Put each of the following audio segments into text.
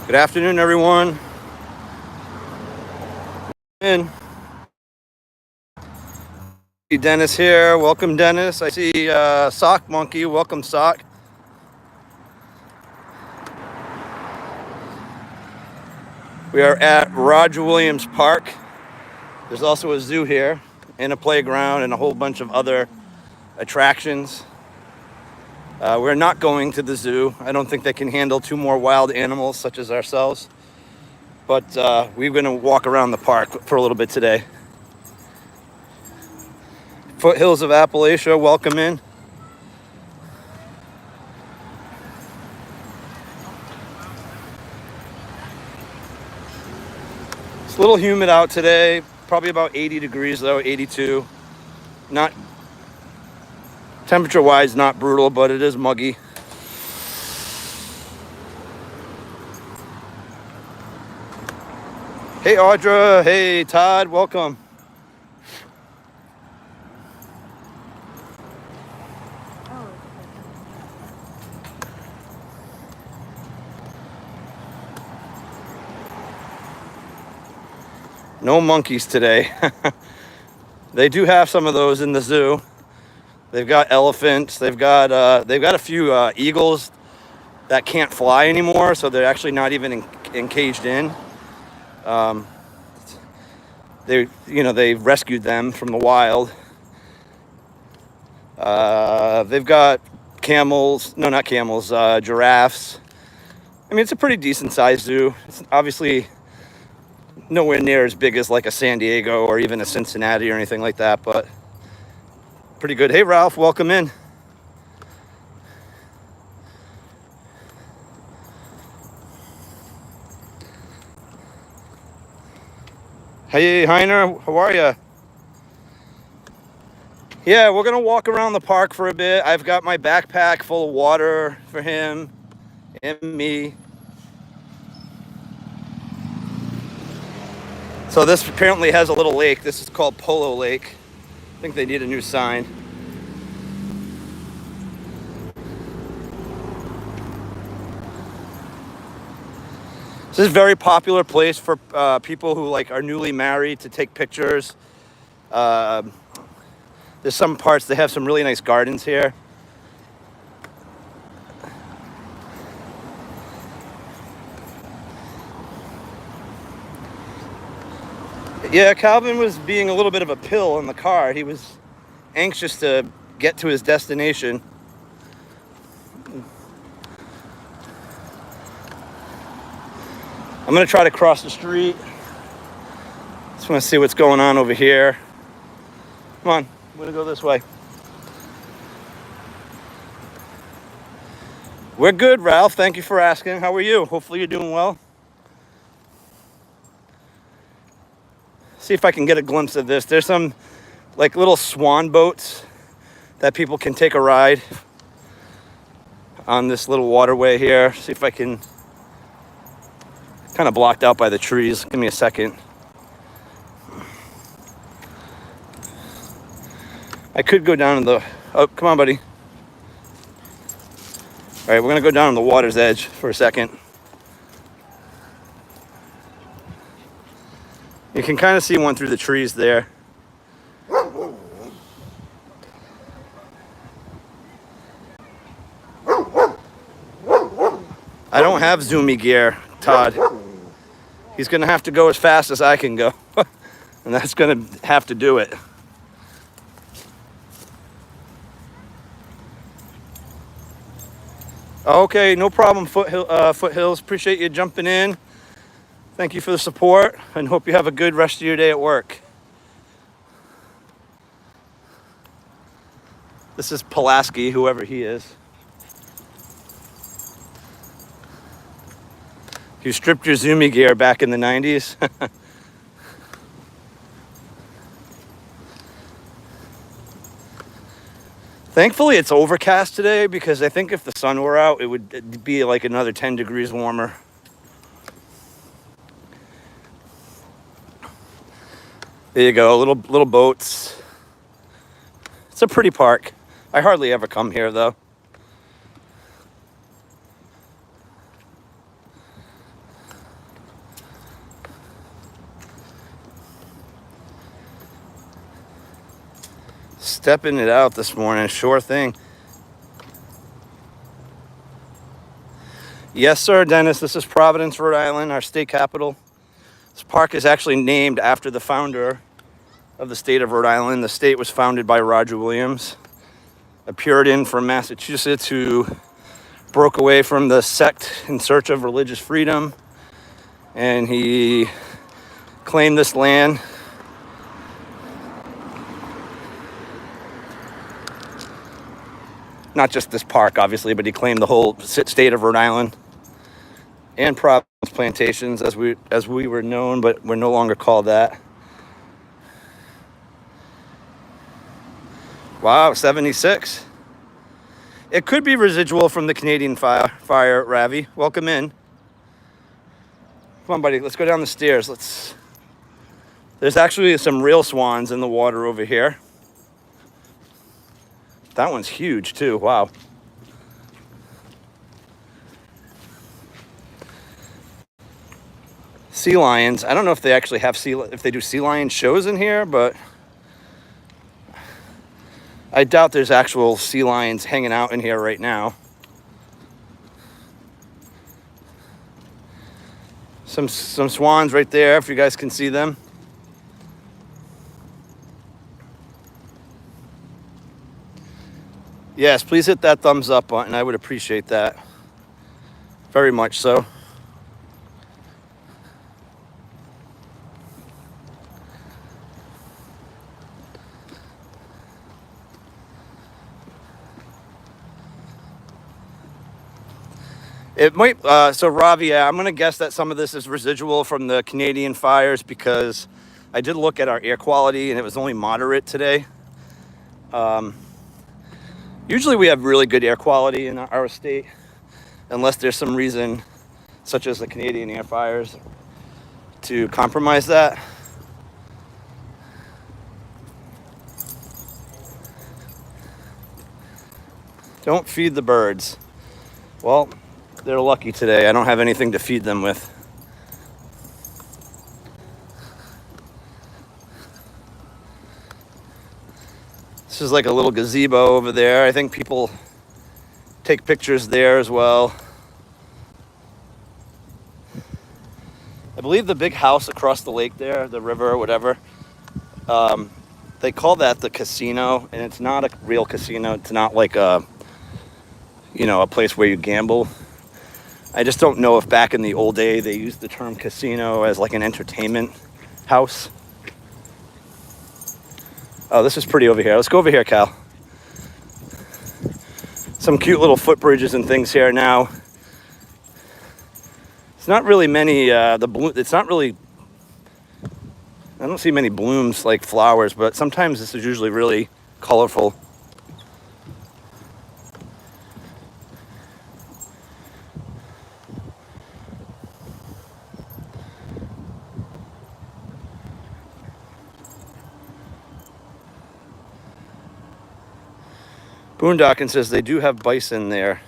Good afternoon, everyone. In. Dennis here. Welcome, Dennis. I see Sock Monkey. Welcome, Sock. We are at Roger Williams Park. There's also a zoo here and a playground and a whole bunch of other attractions. We're not going to the zoo. I don't think they can handle 2 more wild animals such as ourselves. But we're going to walk around the park for a little bit today. Foothills of Appalachia, welcome in. It's a little humid out today. Probably about 80 degrees though, 82. Not temperature-wise, not brutal, but it is muggy. Hey Audra, hey Todd, welcome. No monkeys today. They do have some of those in the zoo. They've got elephants. They've got a few eagles that can't fly anymore, so they're actually not even encaged in. They rescued them from the wild. They've got camels. No, not camels. Giraffes. I mean, it's a pretty decent sized zoo. It's obviously nowhere near as big as like a San Diego or even a Cincinnati or anything like that, but pretty good. Hey Ralph, welcome in. Hey Heiner, how are you? Yeah, we're gonna walk around the park for a bit. I've got my backpack full of water for him and me. So this apparently has a little lake. This is called Polo Lake. I think they need a new sign. This is a very popular place for people who are newly married to take pictures. There's some parts, they have some really nice gardens here. Yeah, Calvin was being a little bit of a pill in the car. He was anxious to get to his destination. I'm gonna try to cross the street. Just wanna see what's going on over here. Come on, I'm gonna go this way. We're good, Ralph. Thank you for asking. How are you? Hopefully you're doing well. See if I can get a glimpse of this. There's some little swan boats that people can take a ride on this little waterway here. See if I can, kind of blocked out by the trees. Give me a second. I could go down to the, oh, come on, buddy. All right, we're gonna go down on the water's edge for a second. You can kind of see one through the trees there. I don't have zoomy gear, Todd. He's gonna have to go as fast as I can go. And that's gonna have to do it. Okay, no problem, Foothills. Appreciate you jumping in. Thank you for the support and hope you have a good rest of your day at work. This is Pulaski, whoever he is. You stripped your zoomy gear back in the 90s. Thankfully, it's overcast today because I think if the sun were out, it would be like another 10 degrees warmer. There you go, little boats. It's a pretty park. I hardly ever come here though. Stepping it out this morning, sure thing. Yes, sir, Dennis. This is Providence, Rhode Island, our state capital. This park is actually named after the founder of the state of Rhode Island. The state was founded by Roger Williams, a Puritan from Massachusetts who broke away from the sect in search of religious freedom, and he claimed this land. Not just this park, obviously, but he claimed the whole state of Rhode Island and Providence plantations, as we were known, but we're no longer called that. Wow, 76. It could be residual from the Canadian fire, Ravi. Welcome in. Come on, buddy. Let's go down the stairs. There's actually some real swans in the water over here. That one's huge too. Wow. Sea lions. I don't know if they actually have if they do sea lion shows in here, but I doubt there's actual sea lions hanging out in here right now. Some swans right there, if you guys can see them. Yes, please hit that thumbs up button. I would appreciate that. Very much so. It might, so Ravi, yeah, I'm going to guess that some of this is residual from the Canadian fires, because I did look at our air quality and it was only moderate today. Usually we have really good air quality in our state, unless there's some reason, such as the Canadian air fires, to compromise that. Don't feed the birds. Well, they're lucky today. I don't have anything to feed them with. This is like a little gazebo over there. I think people take pictures there as well. I believe the big house across the lake there, the river or whatever, they call that the casino, and it's not a real casino. It's not like a place where you gamble. I just don't know if back in the old day they used the term casino as like an entertainment house. Oh, this is pretty over here. Let's go over here, Cal. Some cute little footbridges and things here now. It's not really many, it's not really, I don't see many blooms like flowers, but sometimes this is usually really colorful. Boondockin says they do have bison there.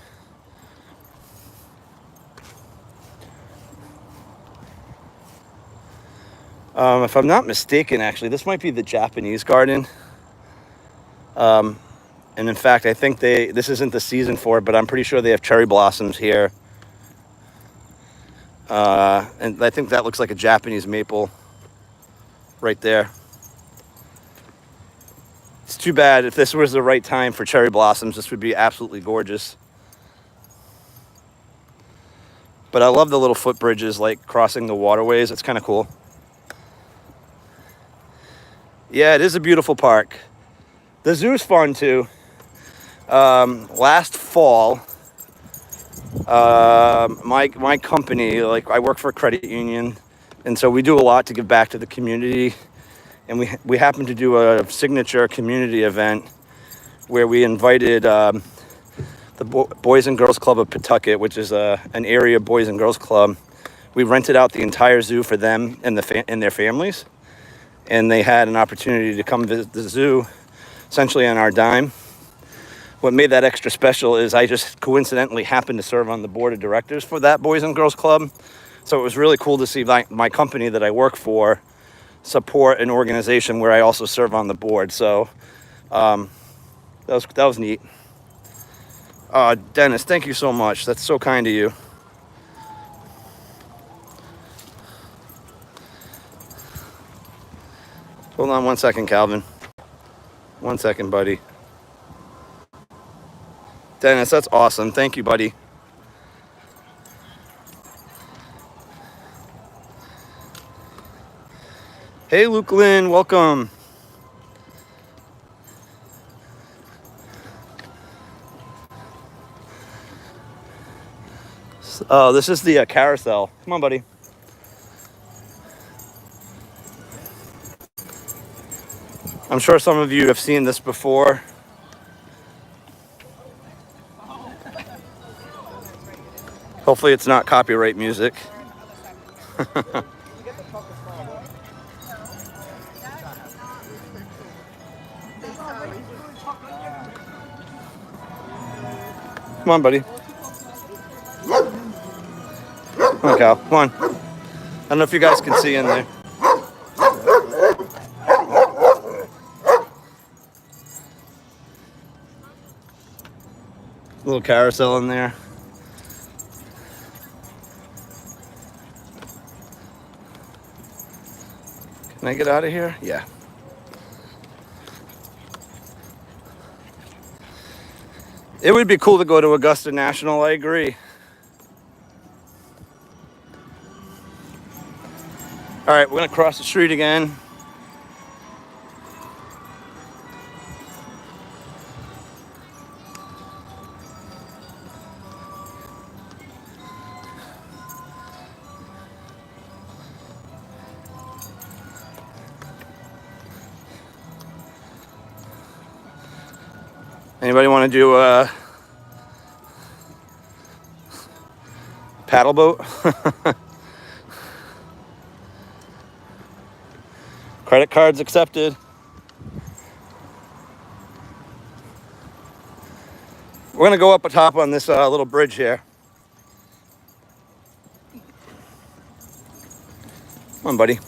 If I'm not mistaken, actually, this might be the Japanese garden. And in fact, I think this isn't the season for it, but I'm pretty sure they have cherry blossoms here. And I think that looks like a Japanese maple right there. It's too bad. If this was the right time for cherry blossoms, this would be absolutely gorgeous. But I love the little footbridges, like crossing the waterways. It's kind of cool. Yeah, it is a beautiful park. The zoo's fun too. Last fall, my company, like I work for a credit union, and so we do a lot to give back to the community. And we happened to do a signature community event where we invited the Boys and Girls Club of Pawtucket, which is an area Boys and Girls Club. We rented out the entire zoo for them and their families. And they had an opportunity to come visit the zoo, essentially on our dime. What made that extra special is I just coincidentally happened to serve on the board of directors for that Boys and Girls Club. So it was really cool to see my company that I work for support an organization where I also serve on the board. So That was neat. Dennis, thank you so much. That's so kind of you. Hold on 1 second, Calvin. 1 second, buddy. Dennis, that's awesome. Thank you, buddy. Hey, Luke Lynn, welcome. This is the carousel. Come on, buddy. I'm sure some of you have seen this before. Hopefully it's not copyright music. Come on, buddy. Come on, Cal. Come on. I don't know if you guys can see in there. Little carousel in there. Can I get out of here? Yeah. It would be cool to go to Augusta National, I agree. All right, we're gonna cross the street again. Anybody want to do a paddle boat? Credit cards accepted. We're gonna go up atop on this little bridge here. Come on, buddy.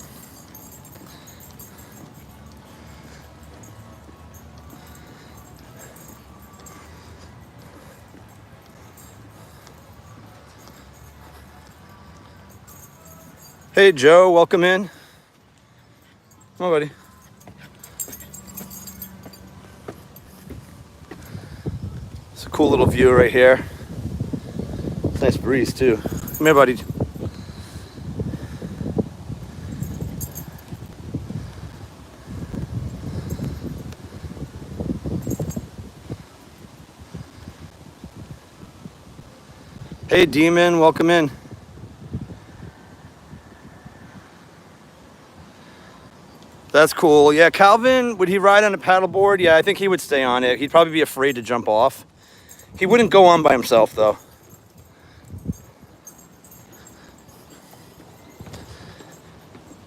Hey, Joe, welcome in. Come on, buddy. It's a cool little view right here. Nice breeze, too. Come here, buddy. Hey, Demon, welcome in. That's cool. Yeah, Calvin, would he ride on a paddleboard? Yeah, I think he would stay on it. He'd probably be afraid to jump off. He wouldn't go on by himself, though.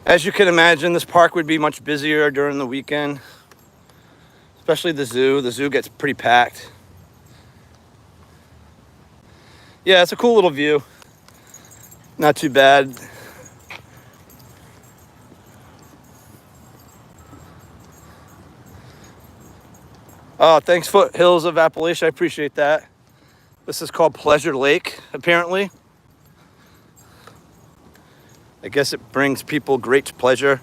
As you can imagine, this park would be much busier during the weekend, especially the zoo. The zoo gets pretty packed. Yeah, it's a cool little view. Not too bad. Oh, thanks, Foothills of Appalachia. I appreciate that. This is called Pleasure Lake, apparently. I guess it brings people great pleasure.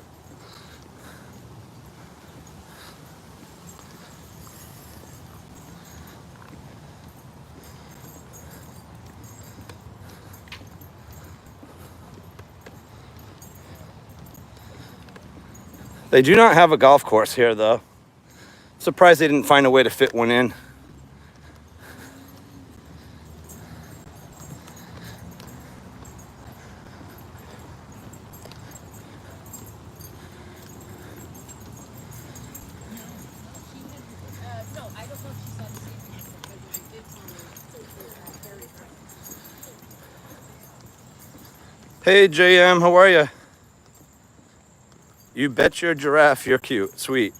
They do not have a golf course here, though. Surprised they didn't find a way to fit one in. Hey, JM, how are you? You bet your giraffe you're cute. Sweet.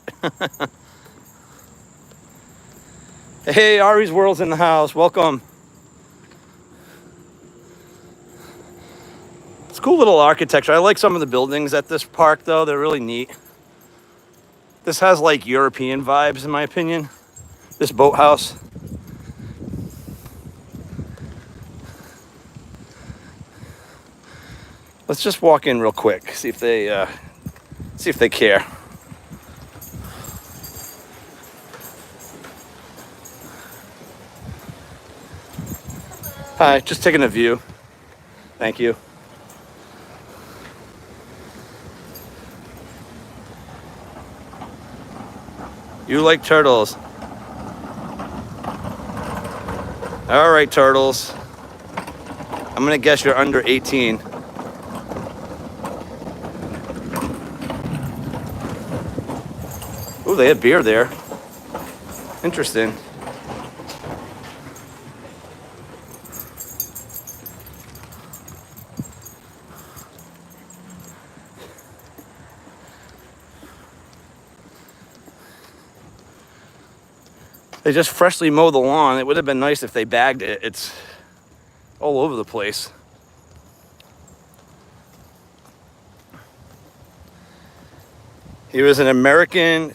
Hey, Ari's World's in the house. Welcome. It's cool little architecture. I like some of the buildings at this park, though. They're really neat. This has like European vibes in my opinion. This boathouse. Let's just walk in real quick, see if they care. Hi, just taking a view. Thank you. You like turtles. All right, turtles. I'm gonna guess you're under 18. Ooh, they have beer there. Interesting. They just freshly mowed the lawn. It would have been nice if they bagged it. It's all over the place. He was an American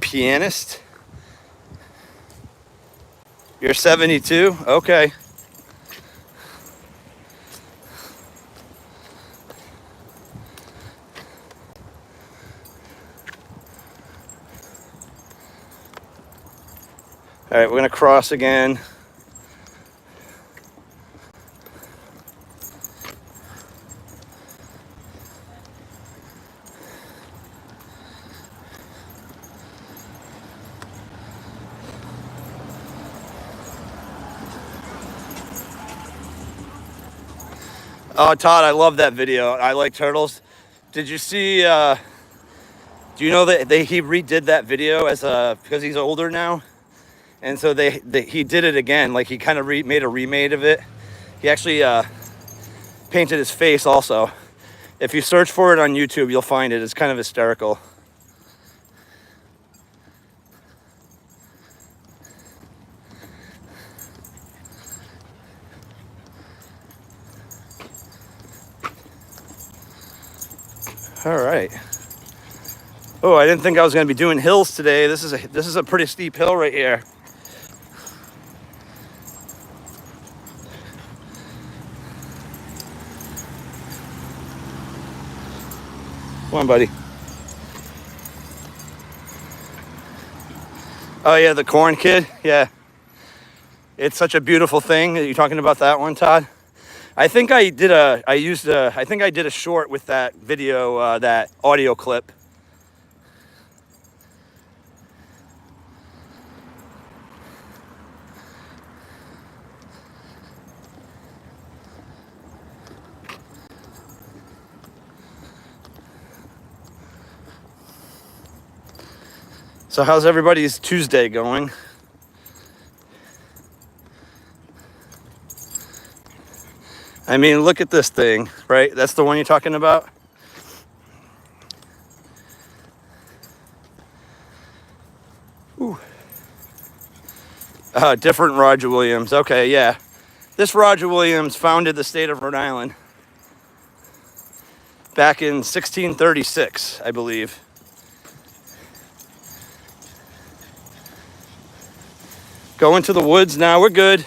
pianist. You're 72? Okay. All right, we're gonna cross again. Oh, Todd, I love that video. I like turtles. Did you see, do you know that he redid that video as because he's older now? And so he did it again, like he kind of made a remade of it. He actually painted his face also. If you search for it on YouTube, you'll find it. It's kind of hysterical. All right. Oh, I didn't think I was going to be doing hills today. This is a pretty steep hill right here. Come on, buddy. Oh yeah, the corn kid. Yeah, it's such a beautiful thing. Are you talking about that one, Todd? I think I did a short with that video, that audio clip. So how's everybody's Tuesday going? I mean, look at this thing, right? That's the one you're talking about? Ooh. Different Roger Williams. Okay, yeah. This Roger Williams founded the state of Rhode Island back in 1636, I believe. Go into the woods now. We're good.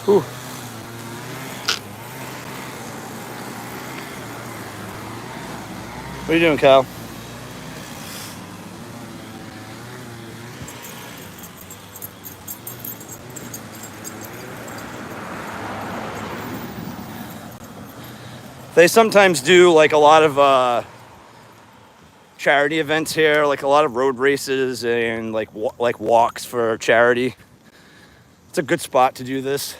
Ooh. What are you doing, Cal? They sometimes do like a lot of charity events here, like a lot of road races and like walks for charity. It's a good spot to do this.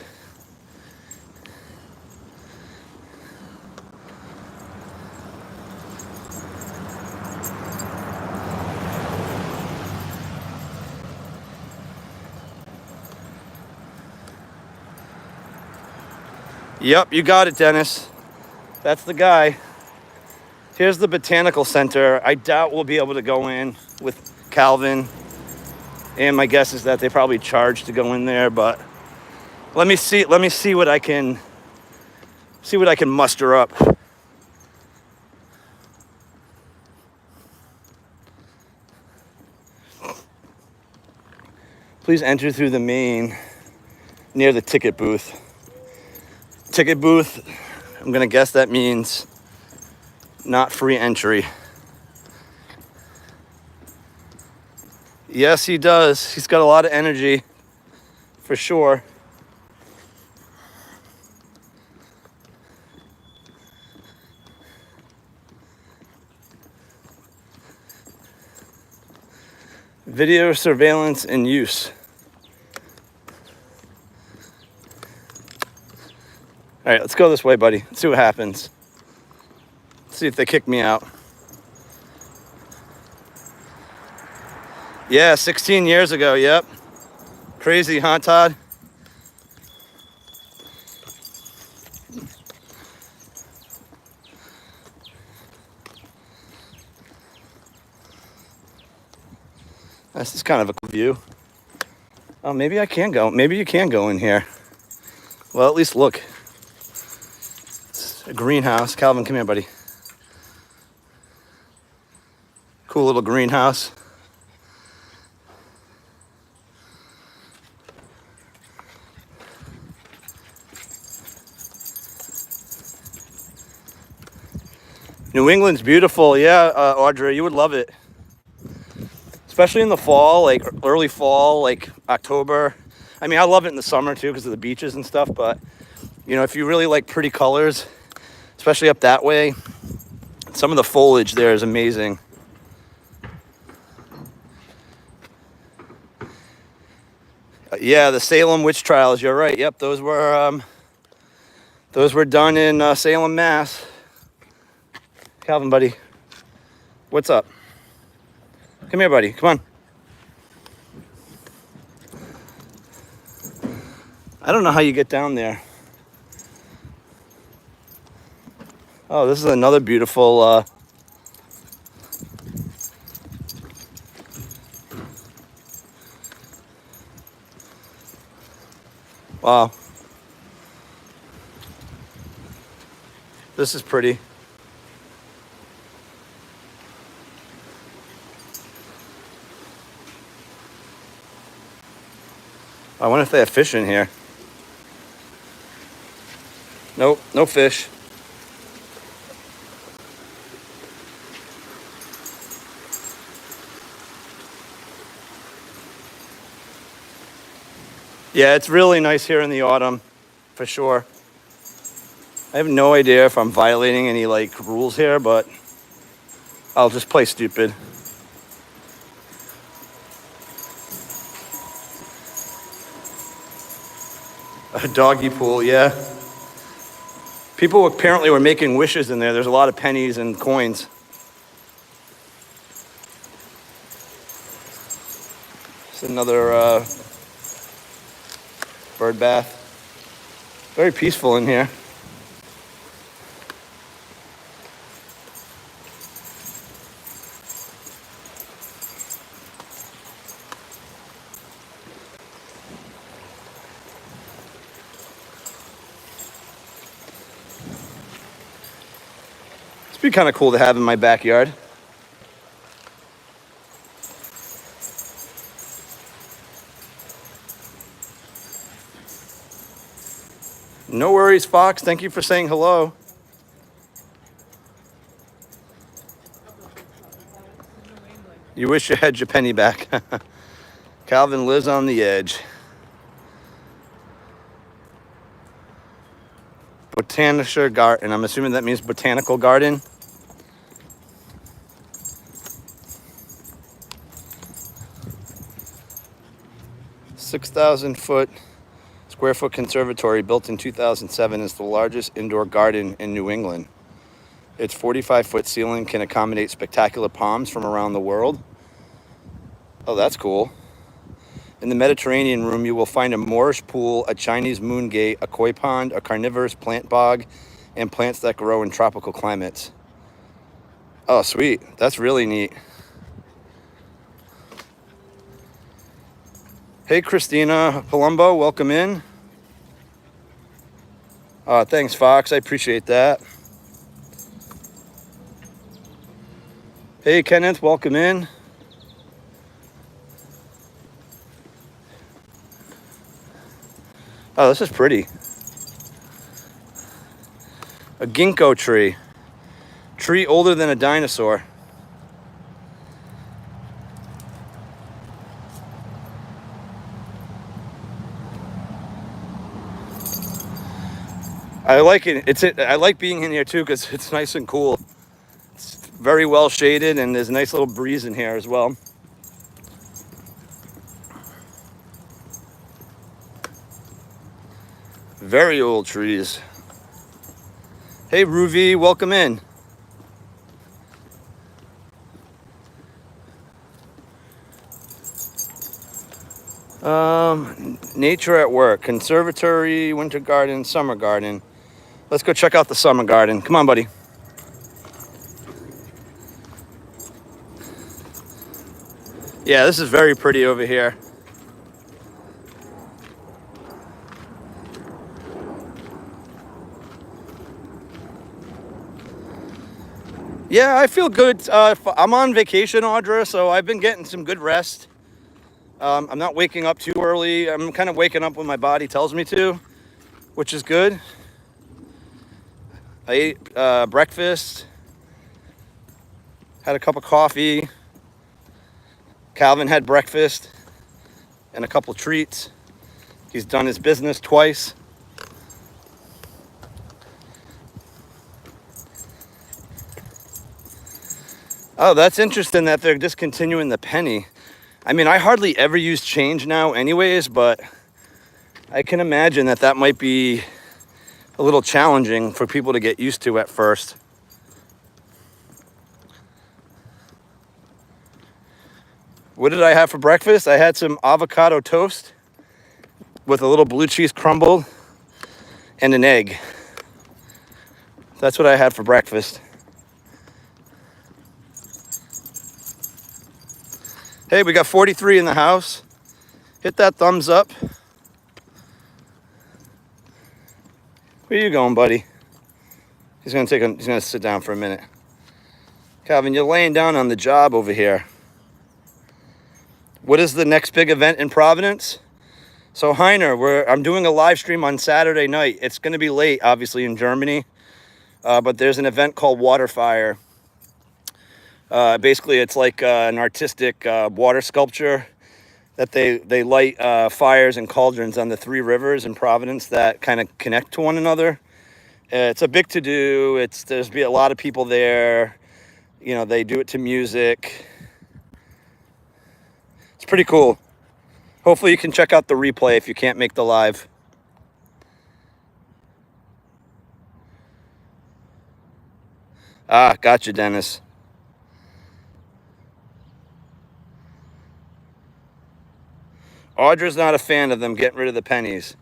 Yep, you got it, Dennis. That's the guy. Here's the Botanical Center. I doubt we'll be able to go in with Calvin. And my guess is that they probably charge to go in there, but let me see what I can muster up. Please enter through the main near the ticket booth. Ticket booth, I'm gonna guess that means not free entry. Yes, he does. He's got a lot of energy, for sure. Video surveillance in use. All right, let's go this way, buddy. Let's see what happens. Let's see if they kick me out. Yeah, 16 years ago, yep. Crazy, huh, Todd? This is kind of a cool view. Oh, maybe I can go. Maybe you can go in here. Well, at least look. It's a greenhouse. Calvin, come here, buddy. Cool little greenhouse. New England's beautiful. Yeah, Audrey, you would love it. Especially in the fall, like early fall, like October. I mean, I love it in the summer too because of the beaches and stuff. But, you know, if you really like pretty colors, especially up that way, some of the foliage there is amazing. Yeah, the Salem witch trials, you're right. Yep, those were done in Salem, Mass. Calvin, buddy, what's up? Come here, buddy. Come on. I don't know how you get down there. Oh, this is another beautiful... Wow. This is pretty. I wonder if they have fish in here. Nope, no fish. Yeah, it's really nice here in the autumn, for sure. I have no idea if I'm violating any like rules here, but I'll just play stupid. A doggy pool, yeah. People apparently were making wishes in there. There's a lot of pennies and coins. It's another bird bath. Very peaceful in here. It'd be kind of cool to have in my backyard. No worries, Fox. Thank you for saying hello. You wish you had your penny back. Calvin lives on the edge. Botanical garden. I'm assuming that means botanical garden. Square foot conservatory built in 2007 is the largest indoor garden in New England. Its 45-foot ceiling can accommodate spectacular palms from around the world. Oh, that's cool. In the Mediterranean room, you will find a Moorish pool, a Chinese moon gate, a koi pond, a carnivorous plant bog, and plants that grow in tropical climates. Oh, sweet. That's really neat. Hey, Christina Palumbo, welcome in. Thanks, Fox. I appreciate that. Hey, Kenneth, welcome in. Oh, this is pretty. A ginkgo tree. Tree older than a dinosaur. I like it. I like being in here too because it's nice and cool. It's very well shaded and there's a nice little breeze in here as well. Very old trees. Hey, Ruvi, welcome in. Nature at work, conservatory, winter garden, summer garden. Let's go check out the summer garden. Come on, buddy. Yeah, this is very pretty over here. Yeah, I feel good. I'm on vacation, Audra, so I've been getting some good rest. I'm not waking up too early. I'm kind of waking up when my body tells me to, which is good. I ate breakfast, had a cup of coffee. Calvin had breakfast and a couple treats. He's done his business twice. Oh, that's interesting that they're discontinuing the penny. I mean, I hardly ever use change now anyways, but I can imagine that that might be a little challenging for people to get used to at first. What did I have for breakfast? I had some avocado toast with a little blue cheese crumble and an egg. That's what I had for breakfast. Hey, we got 43 in the house. Hit that thumbs up. Where you going, buddy? He's gonna sit down for a minute. Calvin, you're laying down on the job over here. What is the next big event in Providence? So Heiner, I'm doing a live stream on Saturday night. It's going to be late, obviously, in Germany. But there's an event called WaterFire. Basically, it's like an artistic water sculpture that they light fires and cauldrons on the three rivers in Providence that kind of connect to one another. It's a big to-do. There's be a lot of people there. You know, they do it to music. It's pretty cool. Hopefully you can check out the replay if you can't make the live. Ah, gotcha, Dennis. Audra's not a fan of them getting rid of the pennies.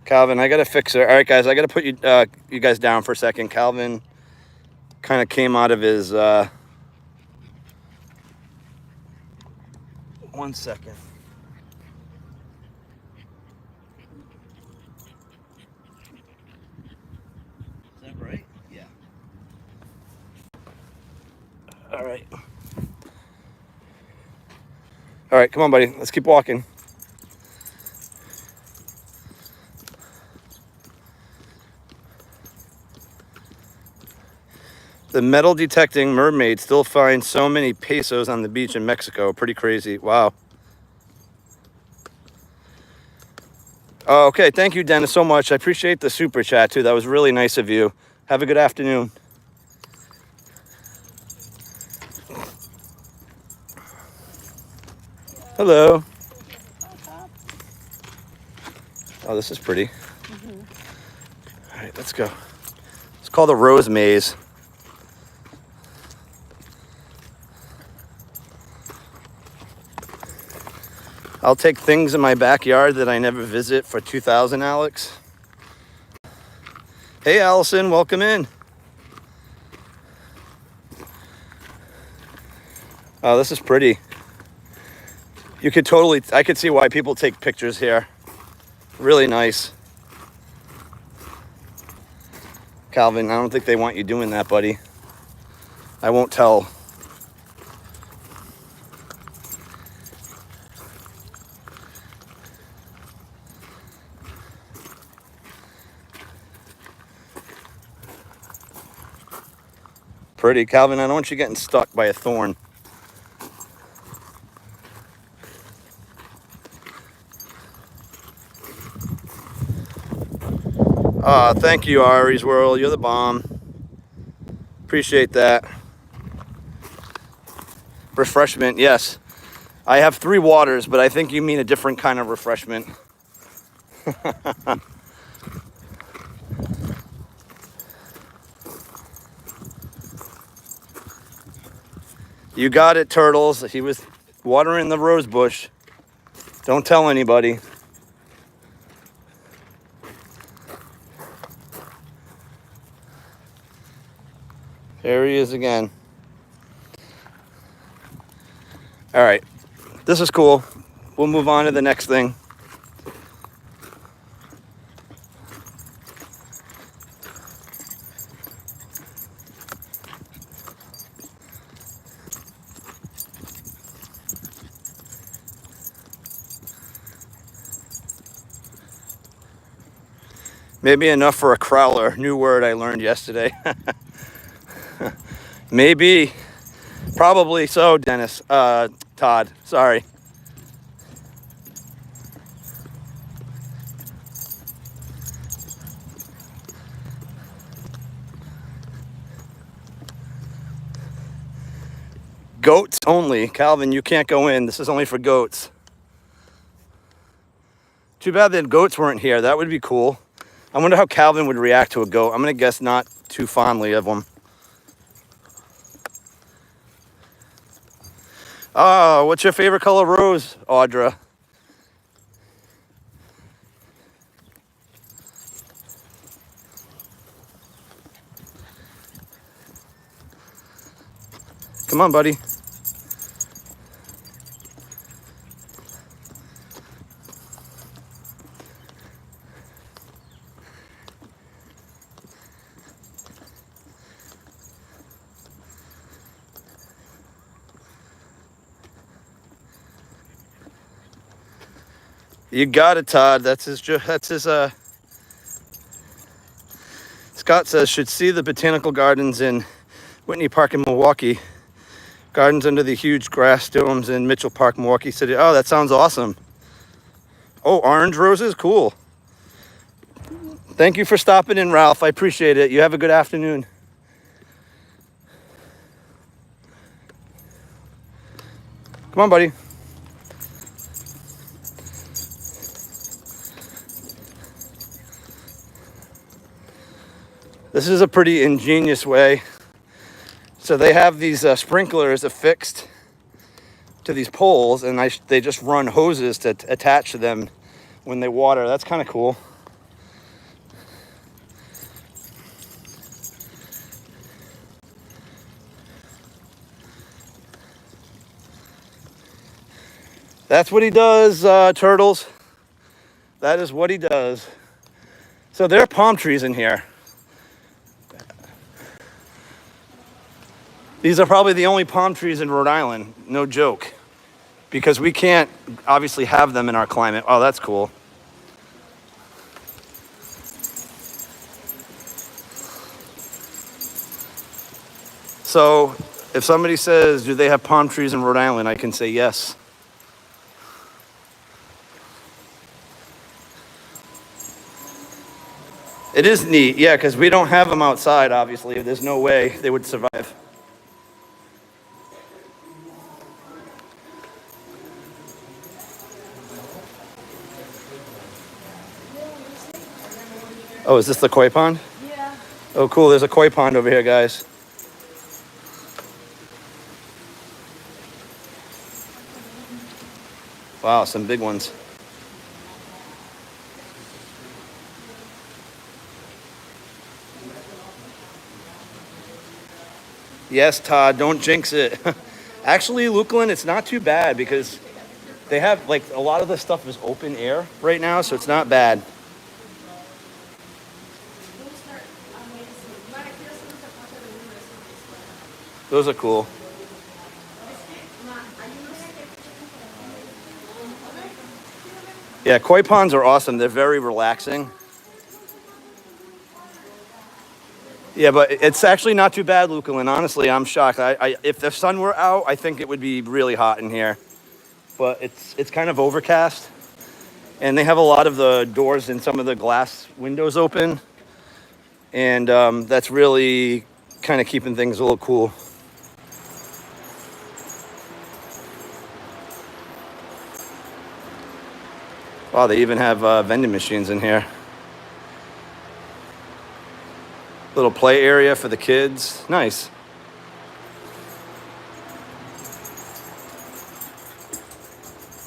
Calvin, I got to fix her. All right, guys, I got to put you guys down for a second. Calvin kind of came out of his... 1 second. Is that right? Yeah. All right. All right, come on, buddy. Let's keep walking. The metal detecting mermaid still finds so many pesos on the beach in Mexico. Pretty crazy. Wow. Oh, okay. Thank you, Dennis, so much. I appreciate the super chat, too. That was really nice of you. Have a good afternoon. Hello. Oh, this is pretty. All right, let's go. It's called the Rose Maze. I'll take things in my backyard that I never visit for 2,000, Alex. Hey, Allison, welcome in. Oh, this is pretty. You could totally, I could see why people take pictures here. Really nice. Calvin, I don't think they want you doing that, buddy. I won't tell. Pretty. Calvin, I don't want you getting stuck by a thorn. Thank you, Ari's World. You're the bomb. Appreciate that. Refreshment, yes. I have 3 waters, but I think you mean a different kind of refreshment. You got it, Turtles. He was watering the rose bush. Don't tell anybody. There he is again. All right, this is cool. We'll move on to the next thing. Maybe enough for a crowler. New word I learned yesterday. Maybe. Probably so, Dennis. Todd, sorry. Goats only. Calvin, you can't go in. This is only for goats. Too bad that goats weren't here. That would be cool. I wonder how Calvin would react to a goat. I'm going to guess not too fondly of them. Oh, what's your favorite color rose, Audra? Come on, buddy. You got it, Todd. That's his, Scott says, should see the botanical gardens in Whitney Park in Milwaukee. Gardens under the huge grass domes in Mitchell Park, Milwaukee City. Oh, that sounds awesome. Oh, orange roses? Cool. Thank you for stopping in, Ralph. I appreciate it. You have a good afternoon. Come on, buddy. This is a pretty ingenious way. So they have these sprinklers affixed to these poles, and they just run hoses to attach to them when they water. That's kind of cool. That's what he does, Turtles. That is what he does. So there are palm trees in here. These are probably the only palm trees in Rhode Island, no joke, because we can't obviously have them in our climate. Oh, that's cool. So if somebody says, do they have palm trees in Rhode Island? I can say yes. It is neat, yeah, because we don't have them outside, obviously. There's no way they would survive. Oh, is this the koi pond? Yeah. Oh, cool. There's a koi pond over here, guys. Wow, some big ones. Yes, Todd, don't jinx it. Actually, Lukeland, it's not too bad because they have, like, a lot of the stuff is open air right now, so it's not bad. Those are cool. Yeah, koi ponds are awesome. They're very relaxing. Yeah, but it's actually not too bad, Lukeland. Honestly, I'm shocked. If the sun were out, I think it would be really hot in here. But it's kind of overcast. And they have a lot of the doors and some of the glass windows open. And that's really kind of keeping things a little cool. Wow, they even have vending machines in here. Little play area for the kids. Nice.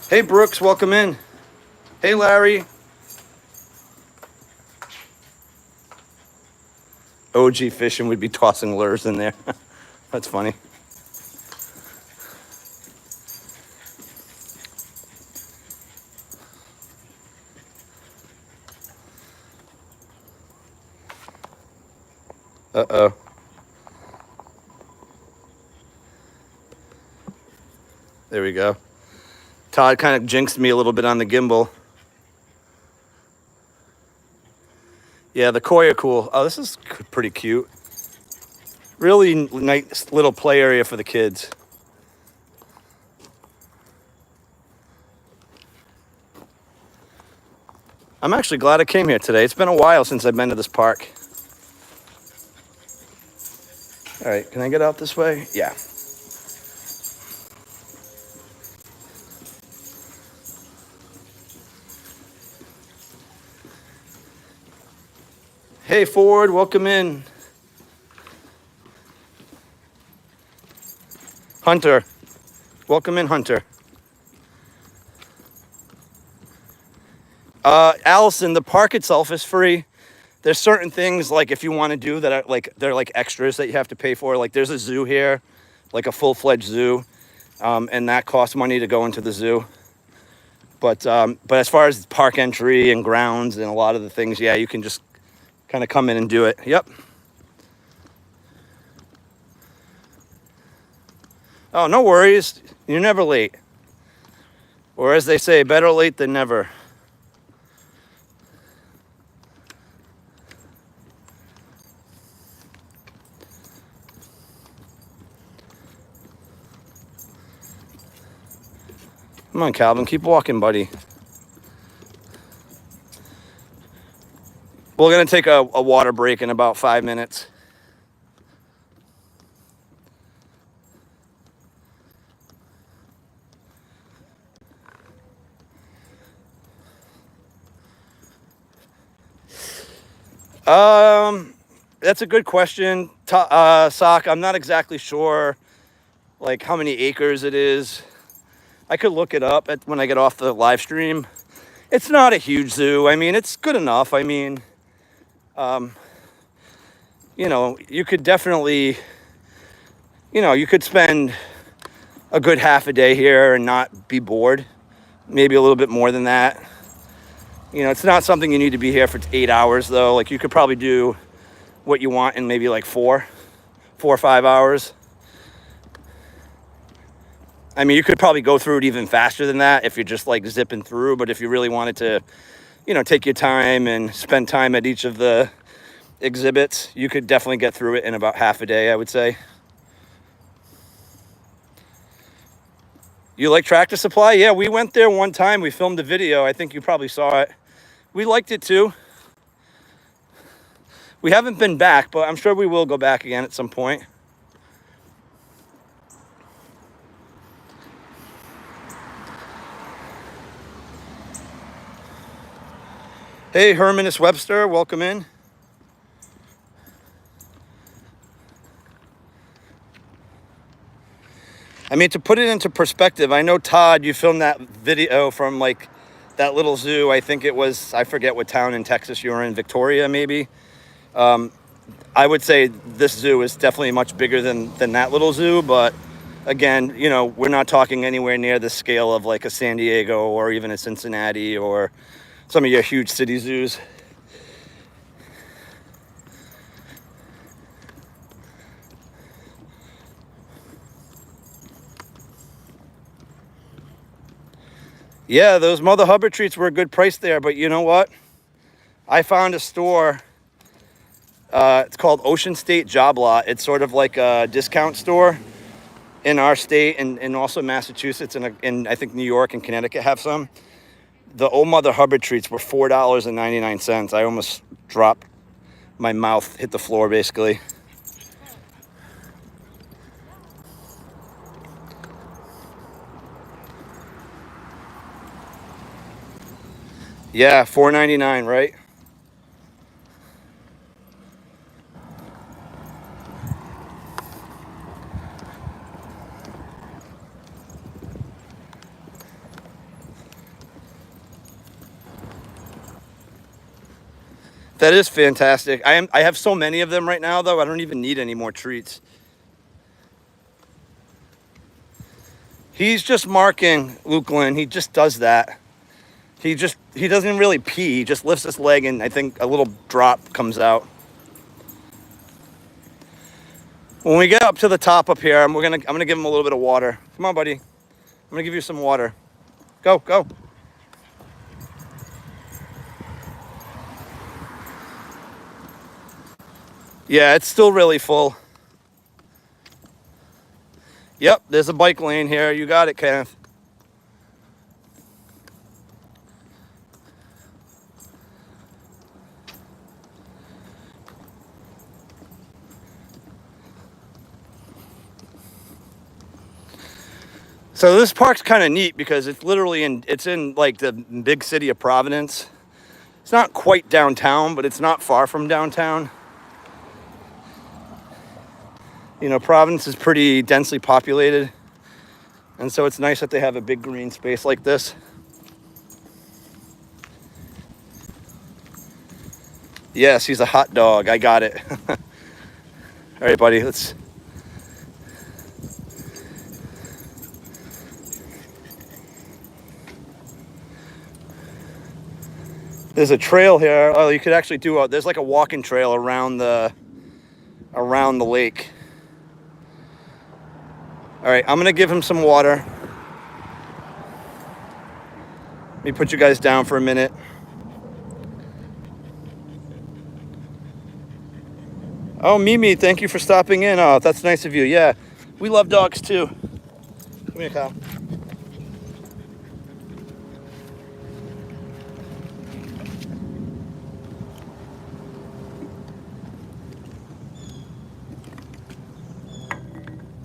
Hey, Brooks, welcome in. Hey, Larry. OG fishing would be tossing lures in there. That's funny. Uh-oh. There we go. Todd kind of jinxed me a little bit on the gimbal. Yeah, the koi are cool. Oh, this is pretty cute. Really nice little play area for the kids. I'm actually glad I came here today. It's been a while since I've been to this park. All right, can I get out this way? Yeah. Hey, Ford, welcome in. Hunter, welcome in, Hunter. Allison, the park itself is free. There's certain things, like, if you want to do that are like, they're like extras that you have to pay for. Like, there's a zoo here, like a full-fledged zoo, and that costs money to go into the zoo. But as far as park entry and grounds and a lot of the things, yeah, you can just kind of come in and do it. Yep. Oh, no worries. You're never late. Or as they say, better late than never. Come on, Calvin, keep walking, buddy. We're gonna take a water break in about 5 minutes. That's a good question, Sock. I'm not exactly sure, like, how many acres it is. I could look it up when I get off the live stream. It's not a huge zoo. I mean, it's good enough. I mean, you know, you could definitely, you know, you could spend a good half a day here and not be bored. Maybe a little bit more than that. You know, it's not something you need to be here for 8 hours, though. Like, you could probably do what you want in maybe like 4 or 5 hours. I mean, you could probably go through it even faster than that if you're just like zipping through. But if you really wanted to, you know, take your time and spend time at each of the exhibits, you could definitely get through it in about half a day, I would say. You like Tractor Supply? Yeah, we went there one time. We filmed a video. I think you probably saw it. We liked it too. We haven't been back, but I'm sure we will go back again at some point. Hey, Hermanus Webster, welcome in. I mean, to put it into perspective, I know, Todd, you filmed that video from like that little zoo. I think it was, I forget what town in Texas you were in, Victoria maybe. I would say this zoo is definitely much bigger than that little zoo, but again, you know, we're not talking anywhere near the scale of like a San Diego or even a Cincinnati or some of your huge city zoos. Yeah, those Mother Hubbard treats were a good price there, but you know what? I found a store. It's called Ocean State Job Lot. It's sort of like a discount store in our state and also Massachusetts and I think New York and Connecticut have some. The old Mother Hubbard treats were $4.99. I almost dropped, my mouth hit the floor basically. Yeah, $4.99, right? That is fantastic. I have so many of them right now, though. I don't even need any more treats. He's just marking Luke Lynn. He just does that. He doesn't really pee. He just lifts his leg and I think a little drop comes out. When we get up to the top up here, I'm gonna give him a little bit of water. Come on, buddy. I'm gonna give you some water. Go, go. Yeah, it's still really full. Yep, there's a bike lane here. You got it, Kenneth. So this park's kind of neat because it's literally it's in like the big city of Providence. It's not quite downtown, but it's not far from downtown. You know, Providence is pretty densely populated. And so it's nice that they have a big green space like this. Yes, he's a hot dog. I got it. All right, buddy, let's... There's a trail here. Oh, you could actually do there's like a walking trail around the lake. All right, I'm gonna give him some water. Let me put you guys down for a minute. Oh, Mimi, thank you for stopping in. Oh, that's nice of you. Yeah, we love dogs too. Come here, Kyle.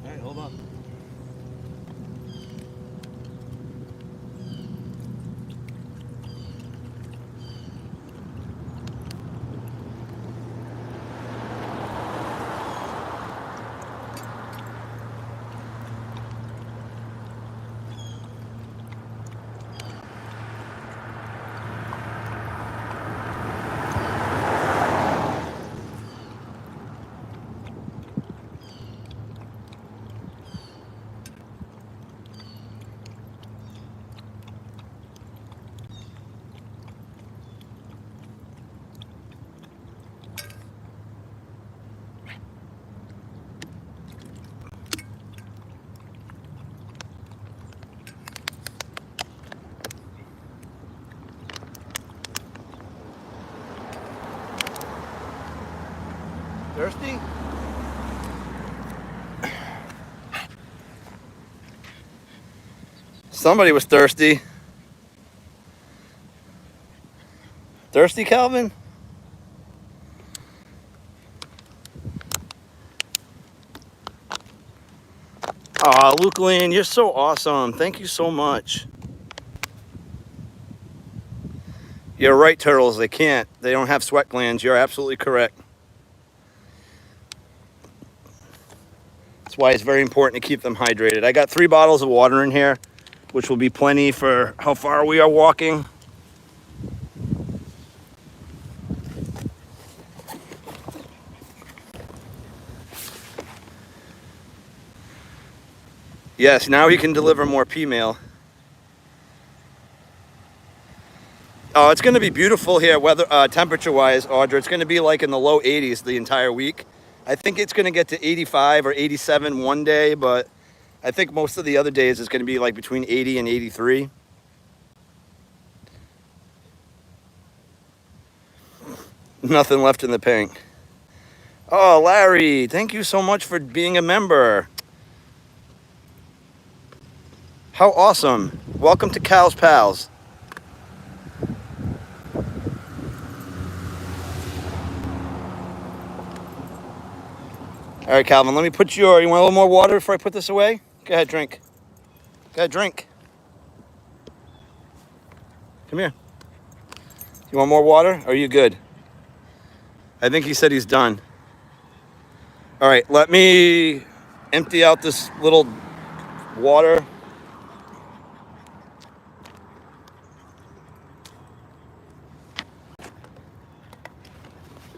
All right, hold on. Thirsty? Somebody was thirsty. Thirsty, Calvin? Aw, Luke Lane, you're so awesome. Thank you so much. You're right, turtles. They can't. They don't have sweat glands. You're absolutely correct. That's why it's very important to keep them hydrated. I got 3 bottles of water in here, which will be plenty for how far we are walking. Yes, now he can deliver more P-mail. Oh, it's going to be beautiful here, weather, temperature-wise, Audra. It's going to be like in the low 80s the entire week. I think it's going to get to 85 or 87 one day, but I think most of the other days it's going to be like between 80 and 83. Nothing left in the paint. Oh, Larry, thank you so much for being a member. How awesome. Welcome to Cal's Pals. All right, Calvin, let me put you want a little more water before I put this away? Go ahead, drink. Go ahead, drink. Come here. You want more water? Or are you good? I think he said he's done. All right, let me empty out this little water.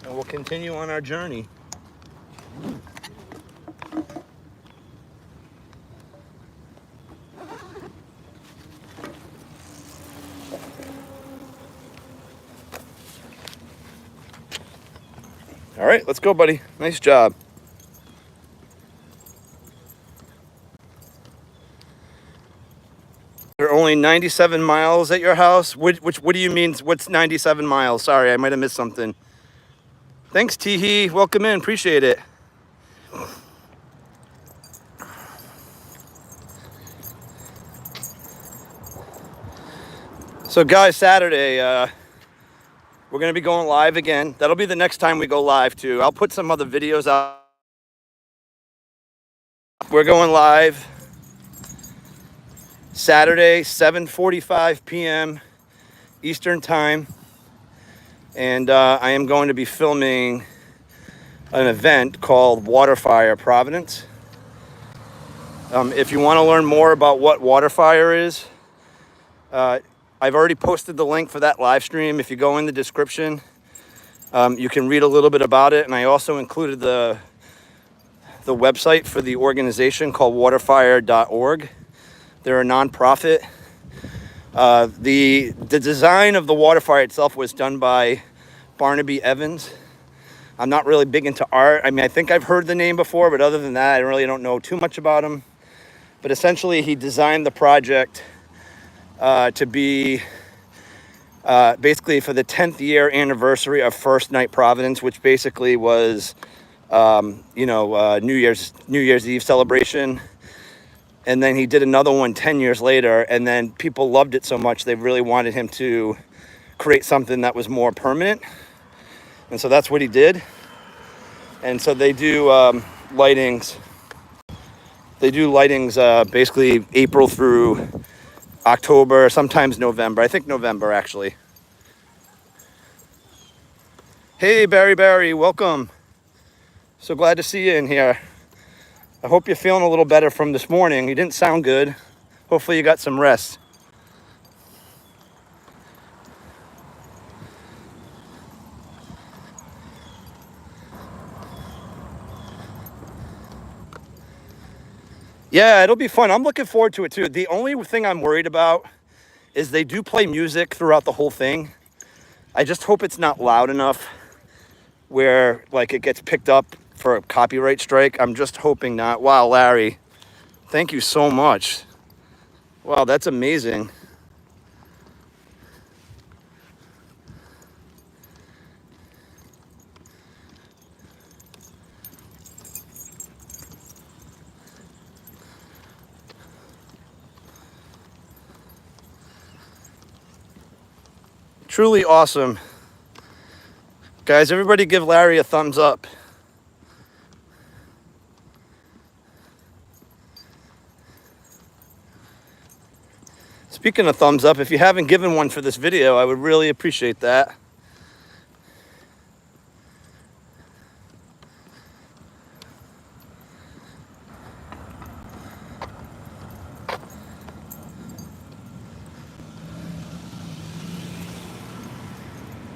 And we'll continue on our journey. All right, let's go, buddy. Nice job. There are only 97 miles at your house. What do you mean? What's 97 miles? Sorry, I might have missed something. Thanks, Teehee. Welcome in. Appreciate it. So, guys, Saturday, we're going to be going live again. That'll be the next time we go live, too. I'll put some other videos out. We're going live Saturday, 7:45 p.m. Eastern Time. And I am going to be filming an event called WaterFire Providence. If you want to learn more about what WaterFire is, I've already posted the link for that live stream. If you go in the description, you can read a little bit about it. And I also included the website for the organization called waterfire.org. They're a nonprofit. The design of the WaterFire itself was done by Barnaby Evans. I'm not really big into art. I mean, I think I've heard the name before, but other than that, I really don't know too much about him. But essentially, he designed the project to be basically for the 10th year anniversary of First Night Providence, which basically was, New Year's Eve celebration. And then he did another one 10 years later, and then people loved it so much they really wanted him to create something that was more permanent. And so that's what he did. And so they do lightings. They do lightings basically April through October, sometimes November. I think November, actually. Hey, Barry, welcome. So glad to see you in here. I hope you're feeling a little better from this morning. You didn't sound good. Hopefully you got some rest. Yeah, it'll be fun. I'm looking forward to it too. The only thing I'm worried about is they do play music throughout the whole thing. I just hope it's not loud enough where like it gets picked up for a copyright strike. I'm just hoping not. Wow, Larry, thank you so much. Wow, that's amazing. Truly awesome. Guys, everybody give Larry a thumbs up. Speaking of thumbs up, if you haven't given one for this video, I would really appreciate that.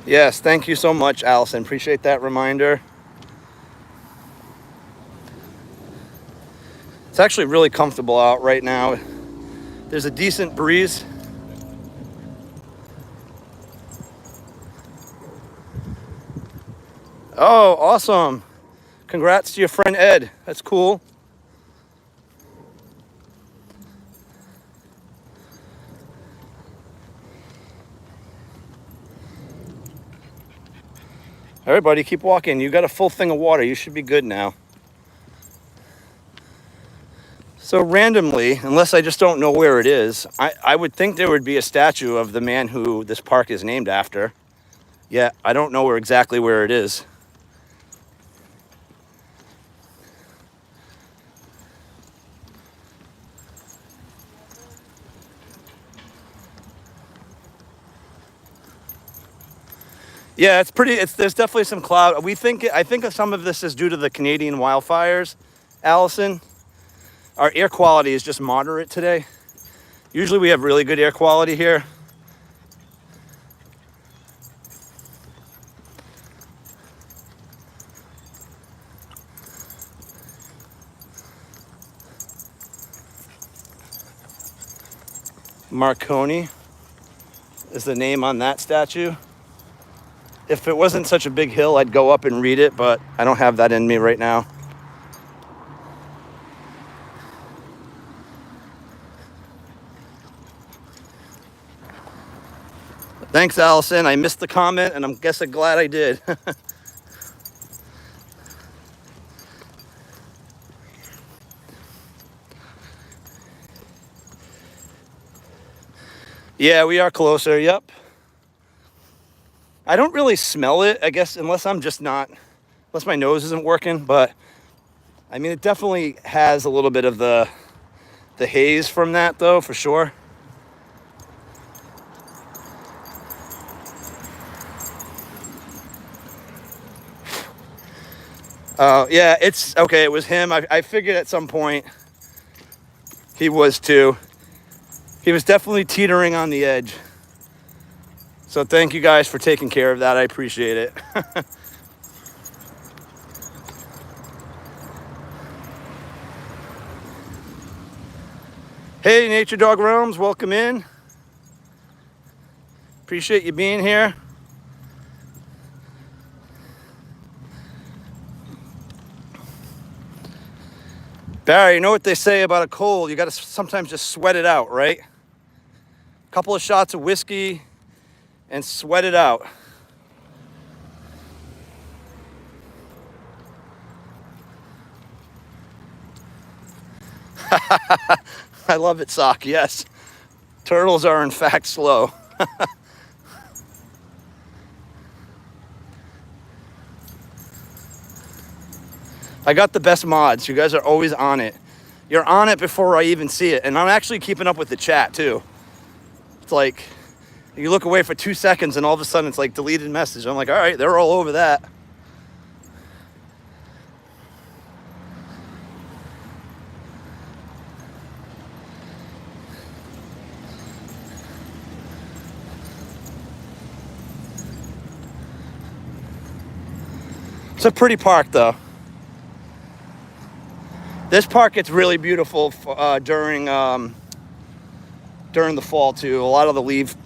Yes, thank you so much, Allison. Appreciate that reminder. It's actually really comfortable out right now. There's a decent breeze. Oh, awesome. Congrats to your friend Ed. That's cool. Everybody, keep walking. You got a full thing of water. You should be good now. So randomly, unless I just don't know where it is, I would think there would be a statue of the man who this park is named after. Yeah, I don't know exactly where it is. Yeah, it's pretty. There's definitely some cloud. I think some of this is due to the Canadian wildfires, Allison. Our air quality is just moderate today. Usually we have really good air quality here. Marconi is the name on that statue. If it wasn't such a big hill, I'd go up and read it, but I don't have that in me right now. Thanks, Allison. I missed the comment, and I'm glad I did. Yeah, we are closer. Yep. I don't really smell it, I guess, unless my nose isn't working. But I mean, it definitely has a little bit of the haze from that, though, for sure. Yeah, it's okay. It was him. I figured at some point he was too. He was definitely teetering on the edge. So thank you guys for taking care of that. I appreciate it. Hey, Nature Dog Realms, welcome in. Appreciate you being here. Barry, you know what they say about a cold? You got to sometimes just sweat it out, right? A couple of shots of whiskey and sweat it out. I love it, Sock. Yes. Turtles are, in fact, slow. I got the best mods. You guys are always on it. You're on it before I even see it. And I'm actually keeping up with the chat, too. It's like, you look away for 2 seconds and all of a sudden it's like deleted message. I'm like, all right, they're all over that. It's a pretty park, though. This park gets really beautiful during the fall too. A lot of the leaves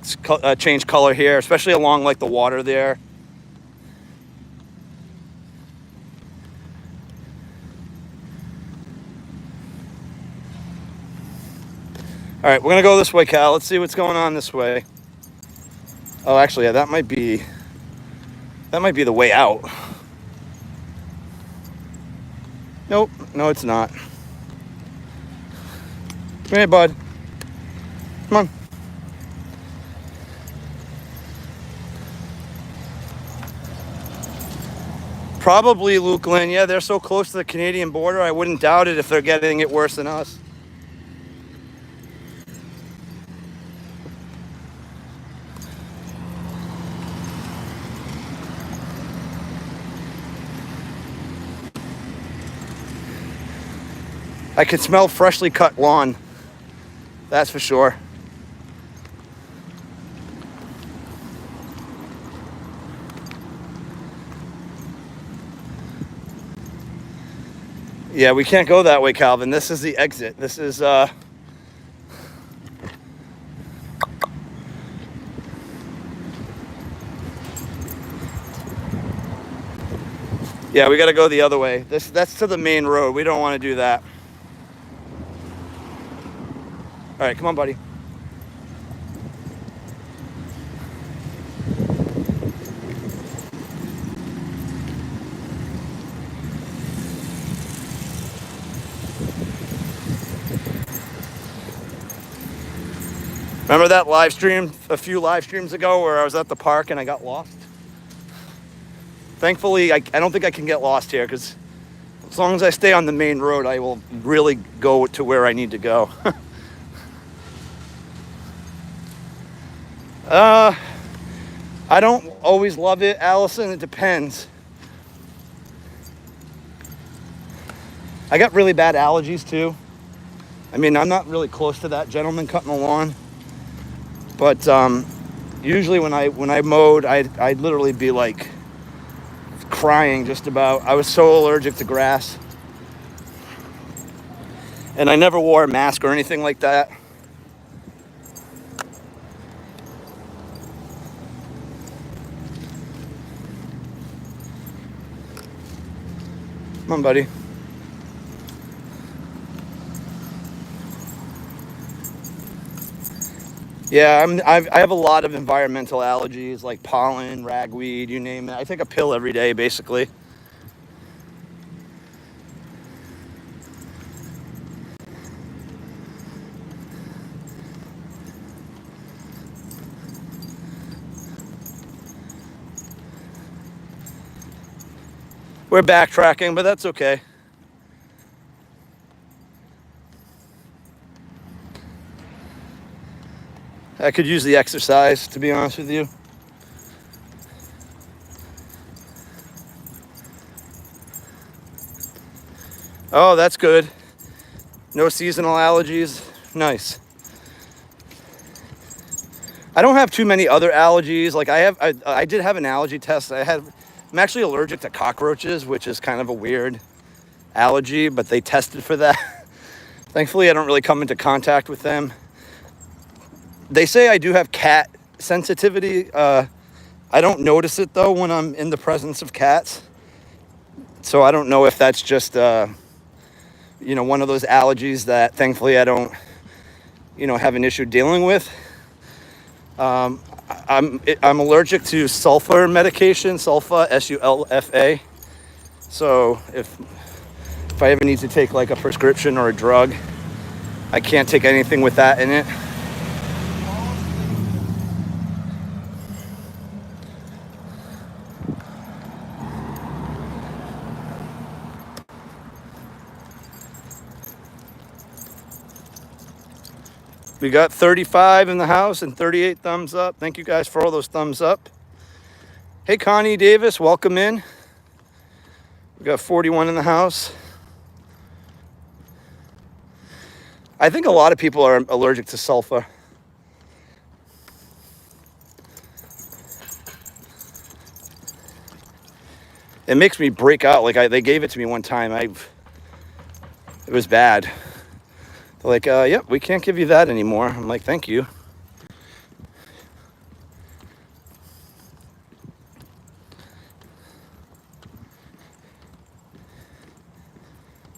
change color here, especially along like the water there. All right, we're gonna go this way, Cal. Let's see what's going on this way. Oh, actually, yeah, that might be the way out. Nope, no, it's not. Come here, bud. Come on. Probably, Luke Lynn. Yeah, they're so close to the Canadian border. I wouldn't doubt it if they're getting it worse than us. I can smell freshly cut lawn. That's for sure. Yeah, we can't go that way, Calvin. This is the exit. This is yeah, we got to go the other way. That's to the main road. We don't want to do that. All right, come on, buddy. Remember that live stream a few live streams ago where I was at the park and I got lost? Thankfully, I don't think I can get lost here, because as long as I stay on the main road, I will really go to where I need to go. I don't always love it, Allison. It depends. I got really bad allergies too. I mean, I'm not really close to that gentleman cutting the lawn, but usually when I mowed, I'd literally be like crying just about. I was so allergic to grass, and I never wore a mask or anything like that. Come on, buddy. Yeah, I have a lot of environmental allergies, like pollen, ragweed, you name it. I take a pill every day, basically. We're backtracking, but that's okay. I could use the exercise, to be honest with you. Oh, that's good. No seasonal allergies. Nice. I don't have too many other allergies. Like I did have an allergy test. I'm actually allergic to cockroaches, which is kind of a weird allergy, but they tested for that. Thankfully, I don't really come into contact with them. They say I do have cat sensitivity. I don't notice it though when I'm in the presence of cats. So I don't know if that's just, one of those allergies that thankfully I don't, have an issue dealing with. I'm allergic to sulfur medication, sulfa, S-U-L-F-A. So if I ever need to take like a prescription or a drug, I can't take anything with that in it. We got 35 in the house and 38 thumbs up. Thank you guys for all those thumbs up. Hey, Connie Davis, welcome in. We got 41 in the house. I think a lot of people are allergic to sulfur. It makes me break out. Like they gave it to me one time. It was bad. They're like, yep, we can't give you that anymore. I'm like, thank you.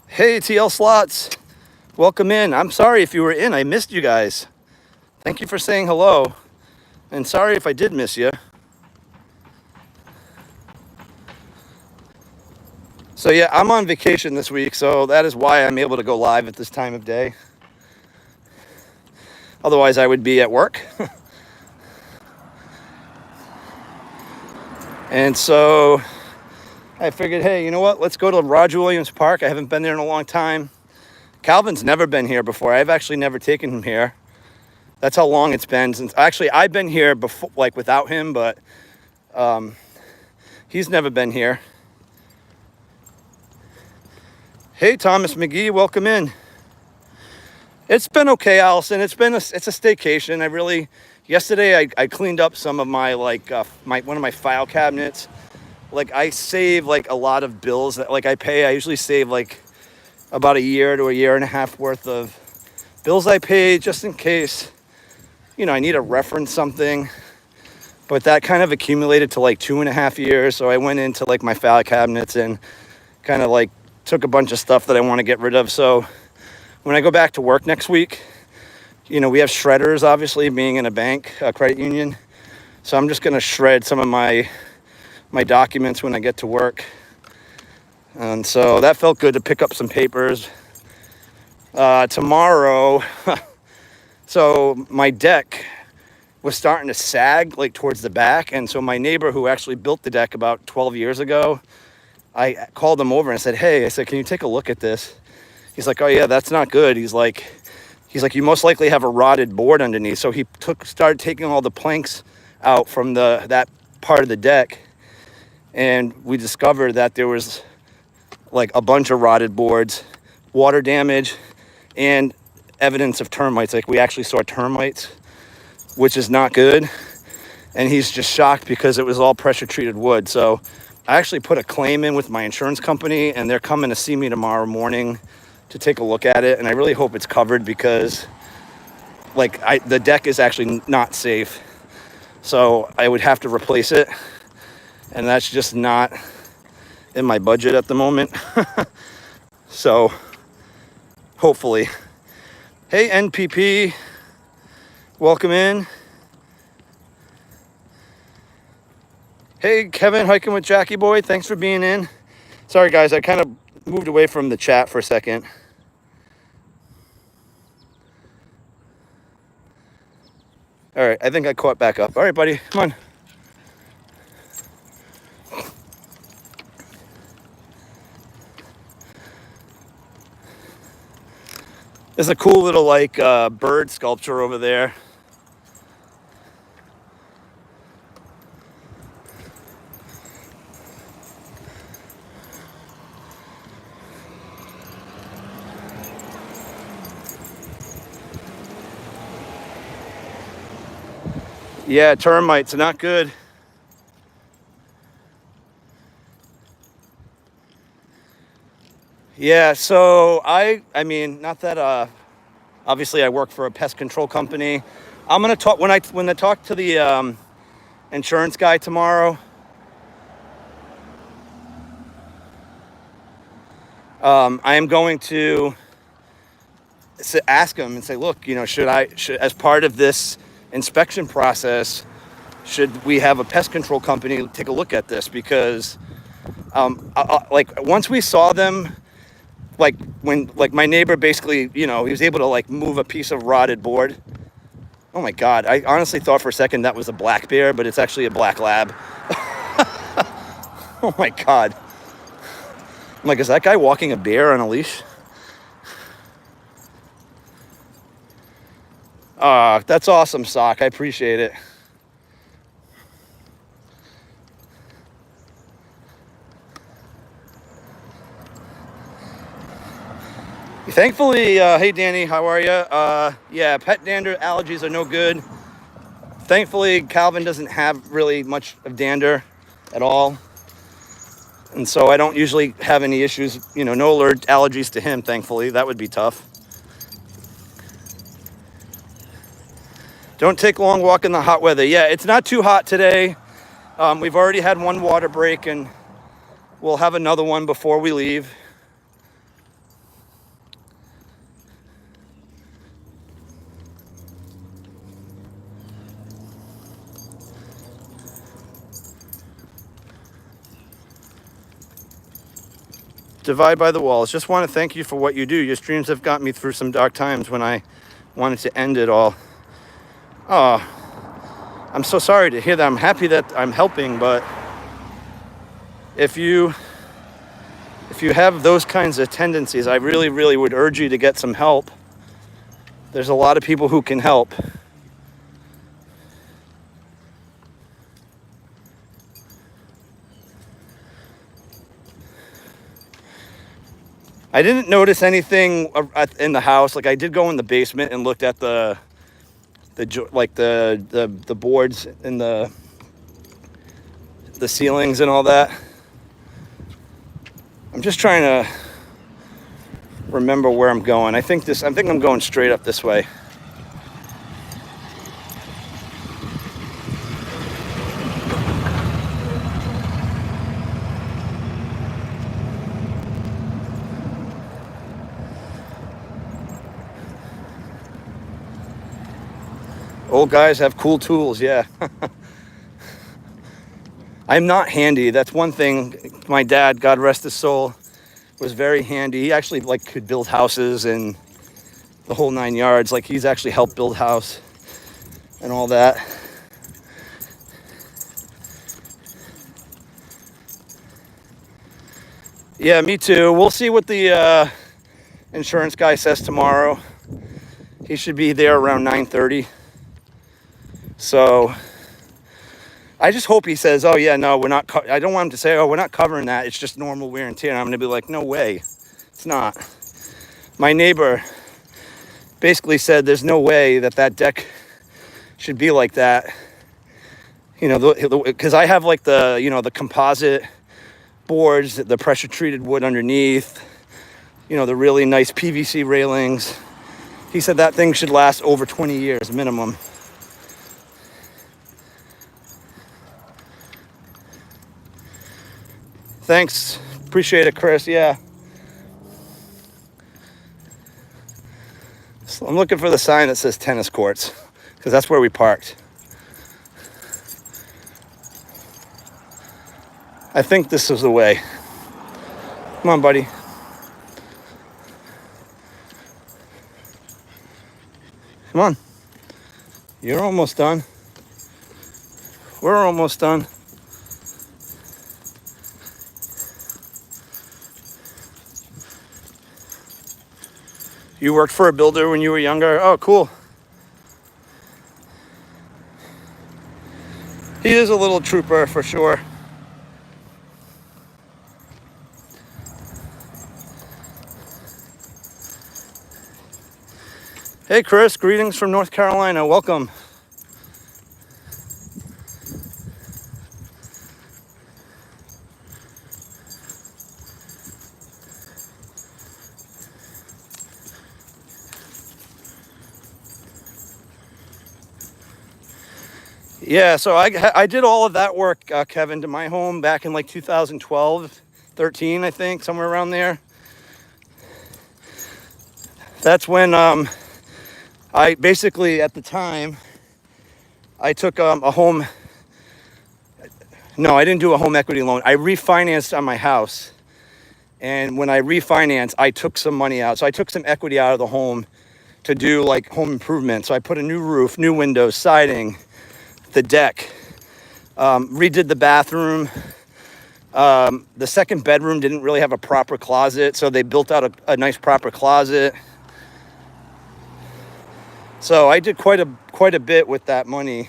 Hey, TL Slots, welcome in. I'm sorry if you were in. I missed you guys. Thank you for saying hello. And sorry if I did miss you. So yeah, I'm on vacation this week, so that is why I'm able to go live at this time of day. Otherwise, I would be at work. And so I figured, hey, you know what? Let's go to Roger Williams Park. I haven't been there in a long time. Calvin's never been here before. I've actually never taken him here. That's how long it's been since. Actually, I've been here before, like without him, but he's never been here. Hey, Thomas McGee, welcome in. It's been okay, Allison. It's a staycation. Yesterday I cleaned up some of my one of my file cabinets. Like I save like a lot of bills that like I pay. I usually save like about a year to a year and a half worth of bills I paid just in case, you know, I need to reference something. But that kind of accumulated to like 2.5 years. So I went into like my file cabinets and kind of like took a bunch of stuff that I want to get rid of. So when I go back to work next week, you know, we have shredders, obviously, being in a bank, a credit union. So I'm just going to shred some of my documents when I get to work. And so that felt good to pick up some papers. Tomorrow, so my deck was starting to sag like towards the back. And so my neighbor who actually built the deck about 12 years ago, I called him over and I said, hey, I said, can you take a look at this? He's like, oh yeah, that's not good. He's like, you most likely have a rotted board underneath. So he started taking all the planks out from that part of the deck. And we discovered that there was like a bunch of rotted boards, water damage, and evidence of termites. Like we actually saw termites, which is not good. And he's just shocked because it was all pressure treated wood. So I actually put a claim in with my insurance company and they're coming to see me tomorrow morning to take a look at it. And I really hope it's covered because like the deck is actually not safe. So I would have to replace it. And that's just not in my budget at the moment. So hopefully. Hey, NPP, welcome in. Hey, Kevin, hiking with Jackie Boy, thanks for being in. Sorry guys, I kind of moved away from the chat for a second. All right, I think I caught back up. All right, buddy, come on. There's a cool little like bird sculpture over there. Yeah, termites are not good. Yeah, so I mean, not that obviously I work for a pest control company. I'm gonna talk when I talk to the insurance guy tomorrow. I am going to ask him and say, look, you know, should as part of this inspection process, should we have a pest control company take a look at this? Because like once we saw them, like when like my neighbor basically, you know, he was able to like move a piece of rotted board. Oh my God, I honestly thought for a second that was a black bear, but it's actually a black lab. Oh my God. I'm like, is that guy walking a bear on a leash? That's awesome, Sock. I appreciate it. Thankfully, hey Danny, how are you? Yeah, pet dander allergies are no good. Thankfully, Calvin doesn't have really much of dander at all. And so I don't usually have any issues, you know, no allergies to him, thankfully. That would be tough. Don't take a long walk in the hot weather. Yeah, it's not too hot today. We've already had one water break and we'll have another one before we leave. Divide by the walls. Just want to thank you for what you do. Your streams have got me through some dark times when I wanted to end it all. Oh, I'm so sorry to hear that. I'm happy that I'm helping, but if you have those kinds of tendencies, I really, really would urge you to get some help. There's a lot of people who can help. I didn't notice anything in the house. Like I did go in the basement and looked at the boards and the ceilings and all that. I'm just trying to remember where I'm going. I think I'm going straight up this way. Old guys have cool tools, yeah. I'm not handy. That's one thing. My dad, God rest his soul, was very handy. He actually like could build houses and the whole 9 yards. Like he's actually helped build house and all that. Yeah, me too. We'll see what the insurance guy says tomorrow. He should be there around 9:30. So I just hope he says, oh yeah, no, we're not. I don't want him to say, oh, we're not covering that. It's just normal wear and tear. And I'm going to be like, no way. It's not. My neighbor basically said there's no way that deck should be like that. You know, because I have like the, you know, the composite boards, the pressure treated wood underneath, you know, the really nice PVC railings. He said that thing should last over 20 years minimum. Thanks. Appreciate it, Chris. Yeah. So I'm looking for the sign that says tennis courts because that's where we parked. I think this is the way. Come on, buddy. Come on. You're almost done. We're almost done. You worked for a builder when you were younger? Oh, cool. He is a little trooper for sure. Hey, Chris, greetings from North Carolina. Welcome. Yeah, so I did all of that work, Kevin, to my home back in like 2012, 13, I think, somewhere around there. That's when I basically, at the time, I took a home. No, I didn't do a home equity loan. I refinanced on my house. And when I refinanced, I took some money out. So I took some equity out of the home to do like home improvements. So I put a new roof, new windows, siding, the deck, redid the bathroom. The second bedroom didn't really have a proper closet, so they built out a nice proper closet. So I did quite a bit with that money.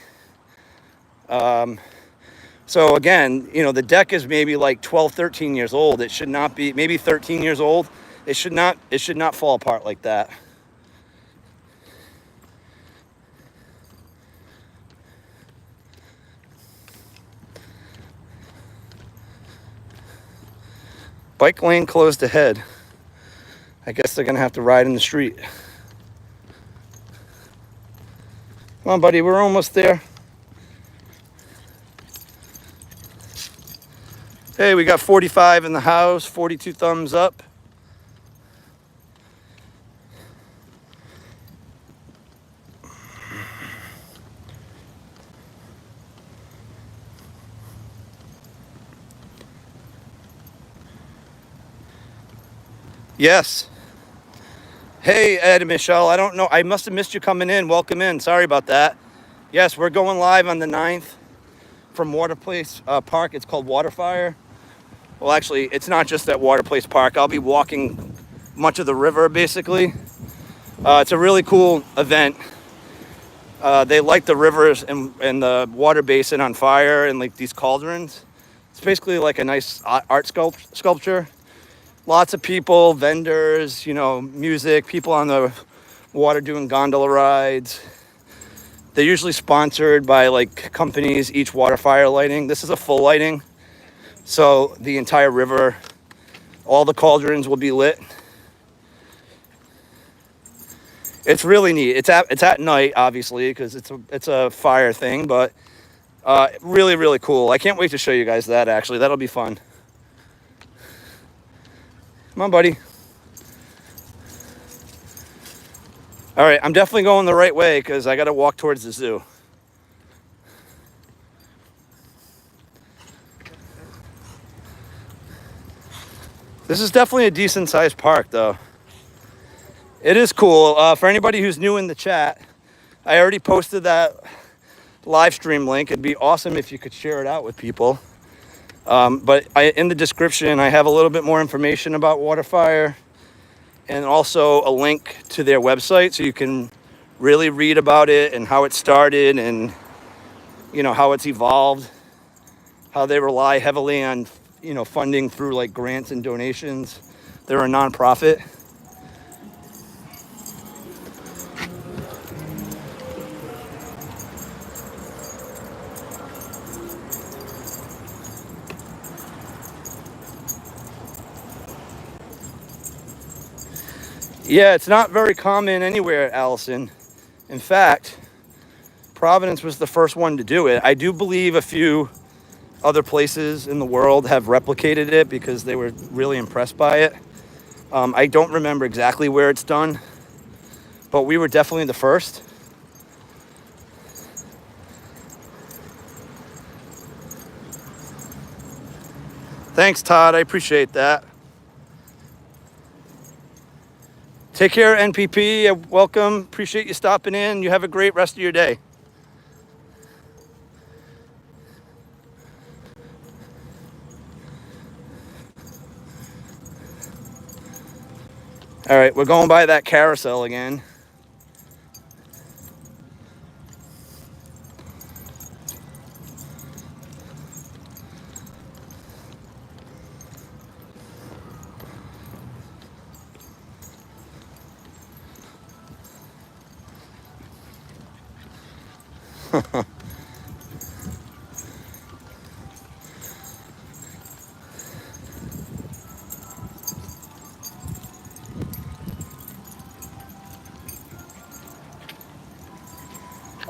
So again, you know, the deck is maybe like 12, 13 years old. It should not be, maybe 13 years old. It should not fall apart like that. Bike lane closed ahead. I guess they're gonna have to ride in the street. Come on, buddy, we're almost there. Hey, we got 45 in the house, 42 thumbs up. Yes. Hey, Ed and Michelle, I don't know. I must have missed you coming in. Welcome in. Sorry about that. Yes, we're going live on the 9th from Waterplace Park. It's called WaterFire. Well, actually, it's not just at WaterPlace Park. I'll be walking much of the river, basically. It's a really cool event. They light the rivers and the water basin on fire and like these cauldrons. It's basically like a nice art sculpture. Lots of people, vendors, you know, music, people on the water doing gondola rides. They're usually sponsored by like companies, each WaterFire lighting. This is a full lighting. So the entire river, all the cauldrons will be lit. It's really neat. It's at night, obviously, because it's a fire thing, but really, really cool. I can't wait to show you guys that, actually. That'll be fun. Come on, buddy. All right, I'm definitely going the right way because I got to walk towards the zoo. This is definitely a decent-sized park, though. It is cool. For anybody who's new in the chat, I already posted that live stream link. It'd be awesome if you could share it out with people. But in the description, I have a little bit more information about WaterFire and also a link to their website so you can really read about it and how it started and, you know, how it's evolved, how they rely heavily on, you know, funding through like grants and donations. They're a nonprofit. Yeah, it's not very common anywhere, Allison. In fact, Providence was the first one to do it. I do believe a few other places in the world have replicated it because they were really impressed by it. I don't remember exactly where it's done, but we were definitely the first. Thanks, Todd. I appreciate that. Take care, NPP. Welcome. Appreciate you stopping in. You have a great rest of your day. All right, we're going by that carousel again.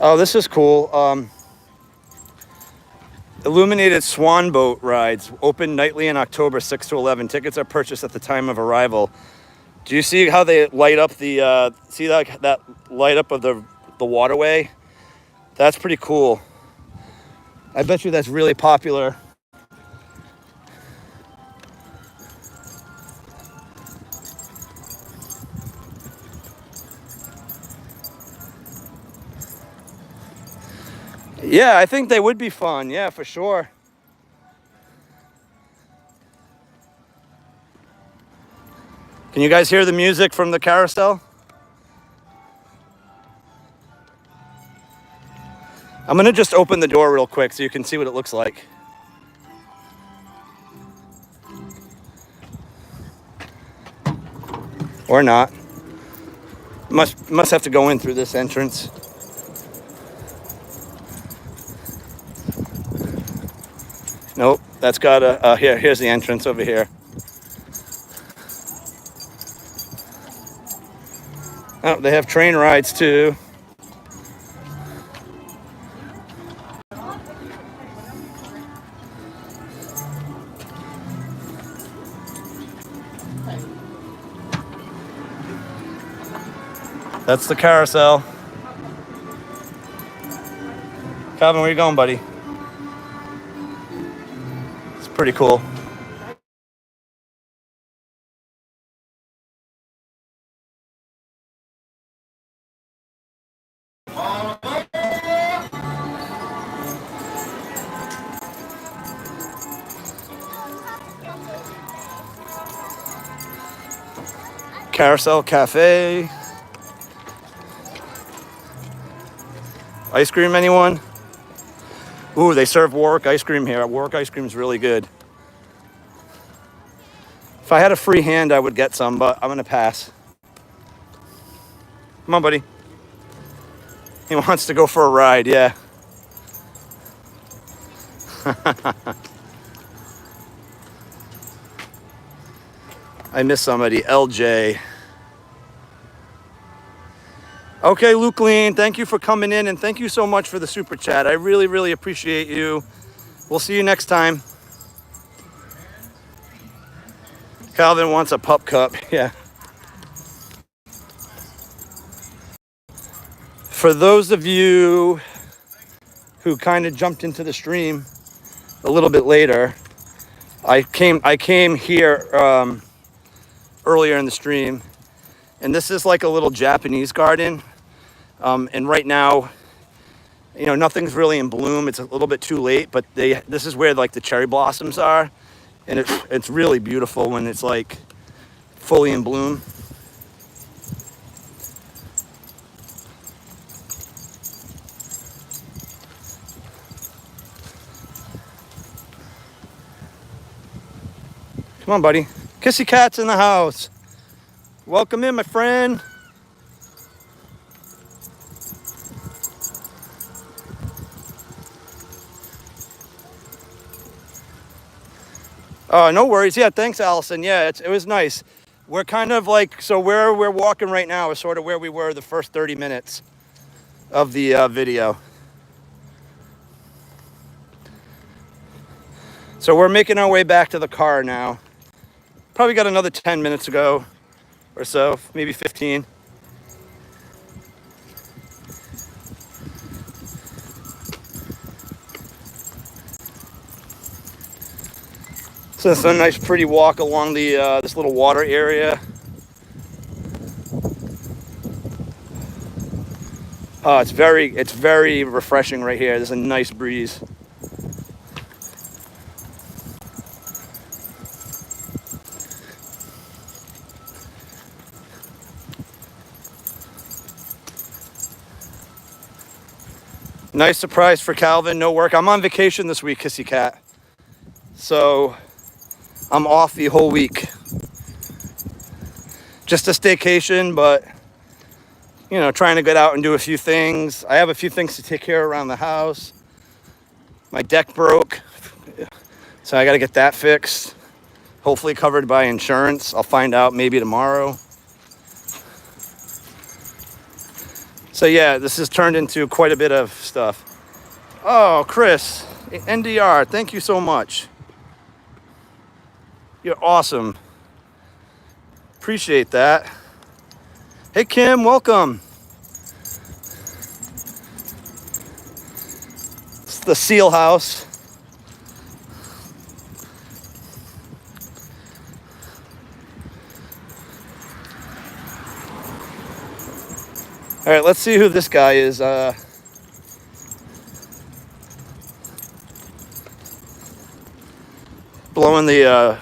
Oh, this is cool. Illuminated Swan boat rides open nightly in October 6 to 11. Tickets are purchased at the time of arrival. Do you see how they light up the see that light up of the waterway? That's pretty cool. I bet you that's really popular. Yeah, I think they would be fun. Yeah, for sure. Can you guys hear the music from the carousel? I'm gonna just open the door real quick so you can see what it looks like. Or not. Must have to go in through this entrance. Nope, that's got a, here's the entrance over here. Oh, they have train rides too. That's the carousel. Calvin, where you going, buddy? It's pretty cool. Carousel Cafe. Ice cream, anyone? Ooh, they serve Warwick ice cream here. Warwick ice cream is really good. If I had a free hand, I would get some, but I'm gonna pass. Come on, buddy. He wants to go for a ride, yeah. I miss somebody, LJ. Okay, Luke Lean, thank you for coming in, and thank you so much for the super chat. I really, really appreciate you. We'll see you next time. Calvin wants a pup cup. Yeah. For those of you who kind of jumped into the stream a little bit later, I came here earlier in the stream, and this is like a little Japanese garden. And right now, you know, nothing's really in bloom. It's a little bit too late, but this is where like the cherry blossoms are, and it's really beautiful when it's like fully in bloom. Come on, buddy. Kissy cat's in the house. Welcome in, my friend. Oh, no worries. Yeah, thanks, Allison. Yeah, it was nice. We're kind of like, so where we're walking right now is sort of where we were the first 30 minutes of the video. So we're making our way back to the car now. Probably got another 10 minutes to go or so, maybe 15. So it's a nice pretty walk along the this little water area. Oh, it's very refreshing right here. There's a nice breeze. Nice surprise for Calvin, no work. I'm on vacation this week, Kissy Cat. So I'm off the whole week. Just a staycation, but you know, trying to get out and do a few things. I have a few things to take care of around the house. My deck broke, so I got to get that fixed. Hopefully covered by insurance. I'll find out maybe tomorrow. So yeah, this has turned into quite a bit of stuff. Oh, Chris, NDR, thank you so much. You're awesome. Appreciate that. Hey, Kim, welcome. It's the Seal House. All right, let's see who this guy is. Blowing the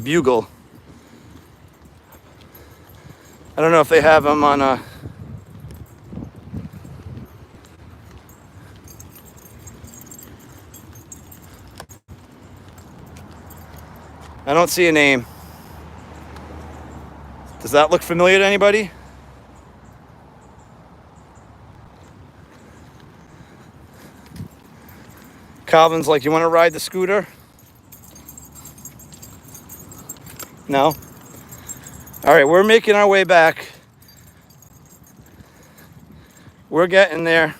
bugle. I don't know if they have him on a... I don't see a name. Does that look familiar to anybody? Calvin's like, you want to ride the scooter? No? All right, we're making our way back. We're getting there.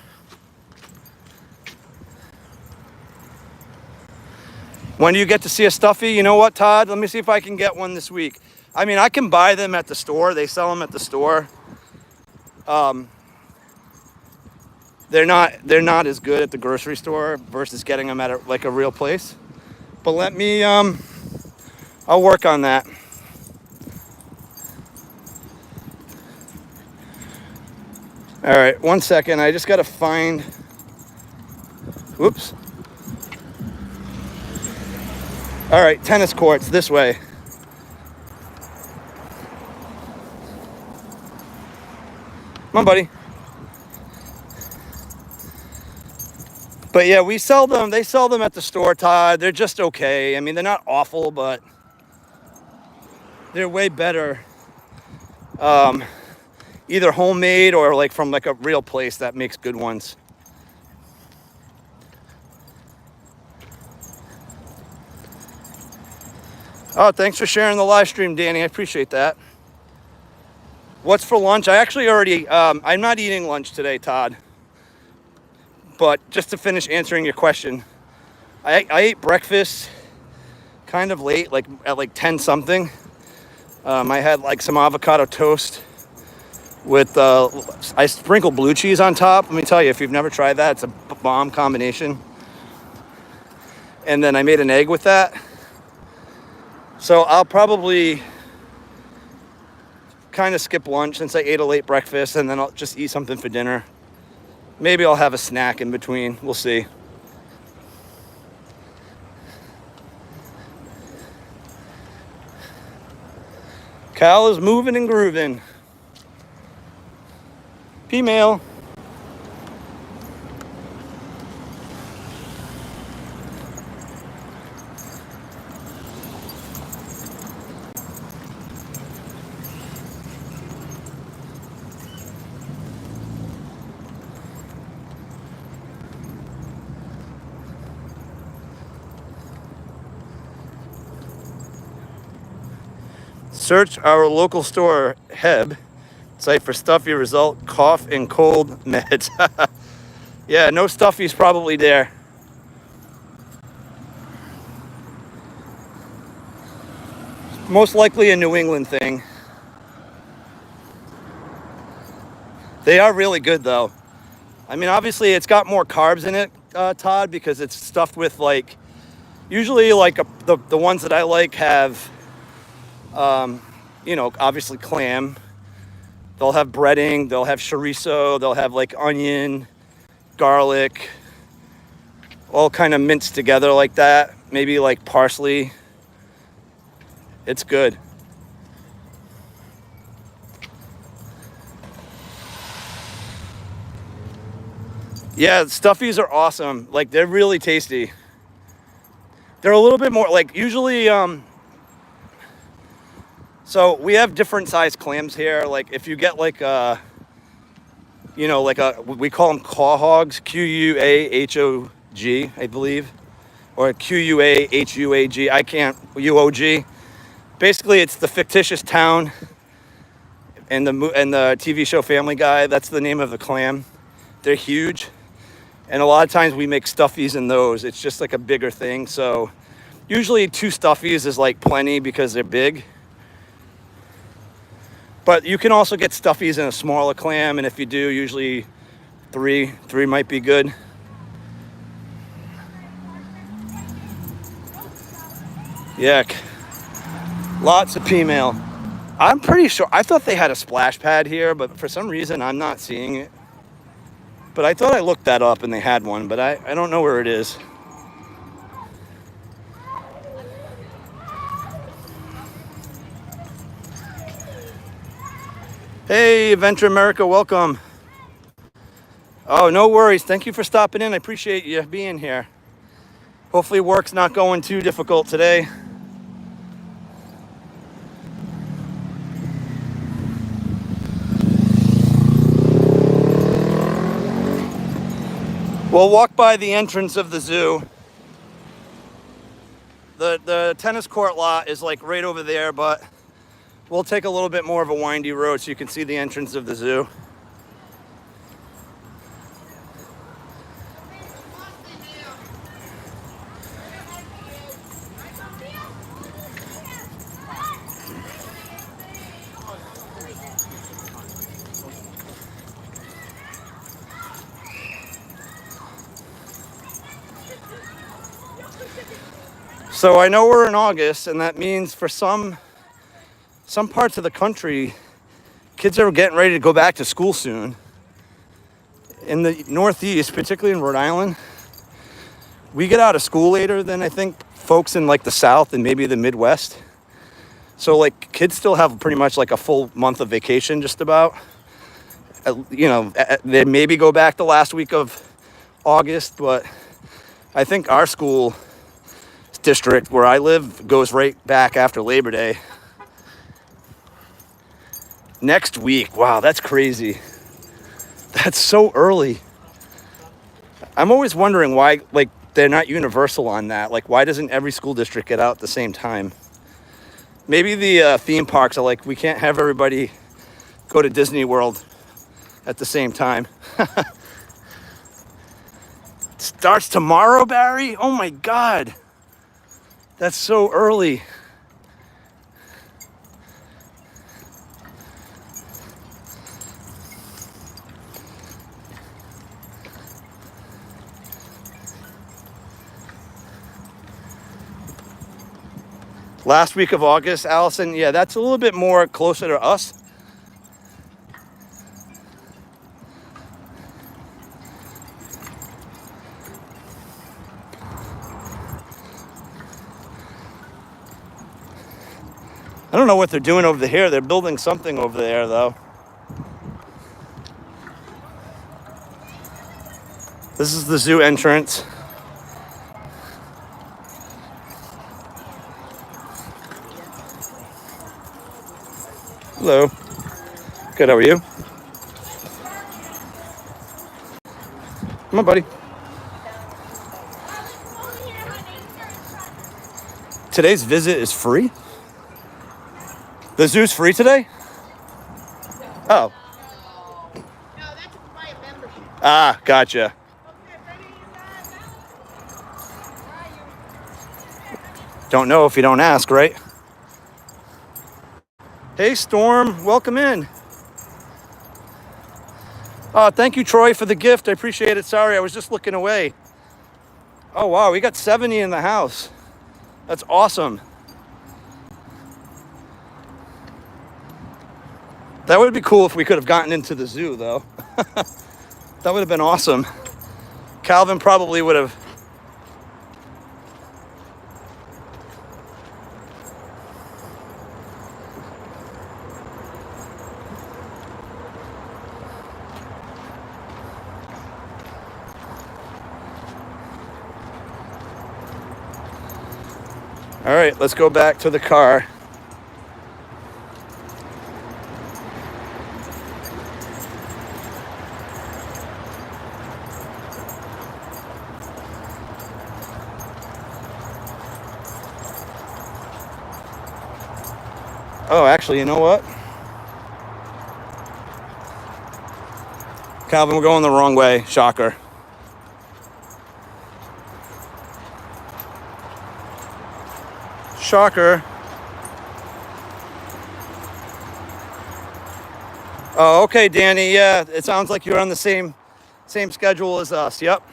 When do you get to see a stuffy? You know what, Todd? Let me see if I can get one this week. I mean, I can buy them at the store. They sell them at the store. They're not as good at the grocery store versus getting them at like a real place. But let me, I'll work on that. All right, 1 second. I just got to find, whoops. All right, tennis courts this way. Come on, buddy. But yeah, we sell them. They sell them at the store, Todd. They're just okay. I mean, they're not awful, but they're way better. Either homemade or like from like a real place that makes good ones. Oh, thanks for sharing the live stream, Danny. I appreciate that. What's for lunch? I actually already, I'm not eating lunch today, Todd. But just to finish answering your question, I ate breakfast kind of late, like at like 10 something. I had like some avocado toast with, I sprinkled blue cheese on top. Let me tell you, if you've never tried that, it's a bomb combination. And then I made an egg with that. So I'll probably kind of skip lunch since I ate a late breakfast, and then I'll just eat something for dinner. Maybe I'll have a snack in between. We'll see. Cal is moving and grooving. Female. Search our local store, Heb, site for stuffy result, cough and cold meds. Yeah, no stuffies probably there. Most likely a New England thing. They are really good though. I mean, obviously it's got more carbs in it, Todd, because it's stuffed with like, usually like the ones that I like have, you know, obviously clam. They'll have breading, they'll have chorizo, they'll have like onion, garlic, all kind of minced together like that. Maybe like parsley. It's good. Yeah, stuffies are awesome. Like, they're really tasty. They're a little bit more, like, usually, so we have different size clams here. Like, if you get like you know, like we call them quahogs, Quahog, I believe, or Quahug. I can't, UOG. Basically, it's the fictitious town and the TV show Family Guy. That's the name of the clam. They're huge. And a lot of times we make stuffies in those. It's just like a bigger thing. So usually 2 stuffies is like plenty because they're big. But you can also get stuffies in a smaller clam. And if you do, usually 3 might be good. Yeah, lots of female. I'm pretty sure, I thought they had a splash pad here, but for some reason I'm not seeing it. But I thought I looked that up and they had one, but I don't know where it is. Hey, Venture America, welcome. Oh, no worries. Thank you for stopping in. I appreciate you being here. Hopefully work's not going too difficult today. We'll walk by the entrance of the zoo. The tennis court lot is like right over there, but we'll take a little bit more of a windy road so you can see the entrance of the zoo. So I know we're in August, and that means for some parts of the country, kids are getting ready to go back to school soon. In the Northeast, particularly in Rhode Island, we get out of school later than I think folks in like the South and maybe the Midwest. So like kids still have pretty much like a full month of vacation just about. You know, they maybe go back the last week of August, but I think our school district where I live goes right back after Labor Day. Next week. Wow, that's crazy. That's so early. I'm always wondering why, like, they're not universal on that. Like, why doesn't every school district get out at the same time? Maybe the theme parks are like, we can't have everybody go to Disney World at the same time. Starts tomorrow, Barry? Oh my God. That's so early. Last week of August, Allison. Yeah, that's a little bit more closer to us. I don't know what they're doing over here. They're building something over there, though. This is the zoo entrance. Hello. Good, how are you? Come on, buddy. Today's visit is free? The zoo's free today? Oh. No, that's by a membership. Ah, gotcha. Don't know if you don't ask, right? Hey, Storm, welcome in. Oh, thank you, Troy, for the gift. I appreciate it. Sorry, I was just looking away. Oh, wow, we got 70 in the house. That's awesome. That would be cool if we could have gotten into the zoo, though. That would have been awesome. Calvin probably would have. All right, let's go back to the car. Oh, actually, you know what? Calvin, we're going the wrong way. Shocker. Shocker. Oh, okay, Danny. Yeah, it sounds like you're on the same schedule as us. Yep.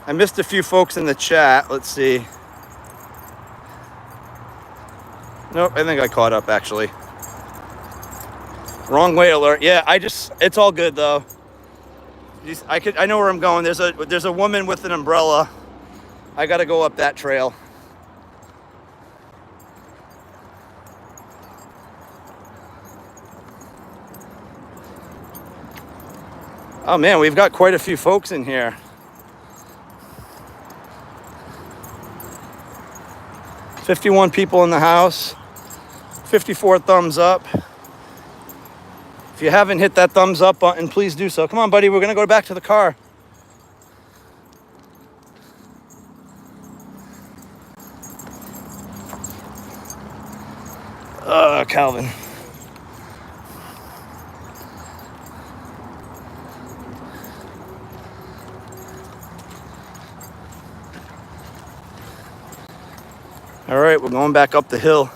I missed a few folks in the chat. Let's see. Nope, I think I caught up, actually. Wrong way alert. Yeah, it's all good, though. I know where I'm going. There's a woman with an umbrella. I got to go up that trail. Oh, man, we've got quite a few folks in here. 51 people in the house. 54 thumbs up. If you haven't hit that thumbs up button, please do so. Come on, buddy. We're going to go back to the car. Calvin. All right, we're going back up the hill.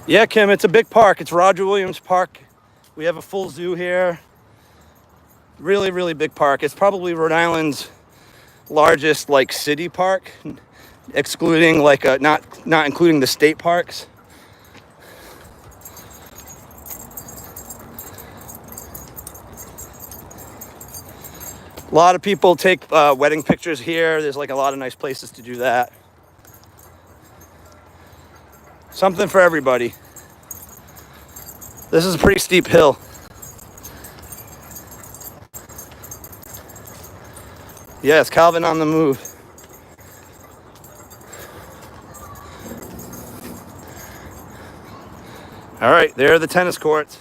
Yeah, Kim, it's a big park. It's Roger Williams Park. We have a full zoo here. Really, really big park. It's probably Rhode Island's largest city park, excluding not including the state parks. A lot of people take wedding pictures here. There's a lot of nice places to do that. Something for everybody. This is a pretty steep hill. Yes, Calvin on the move. All right, there are the tennis courts.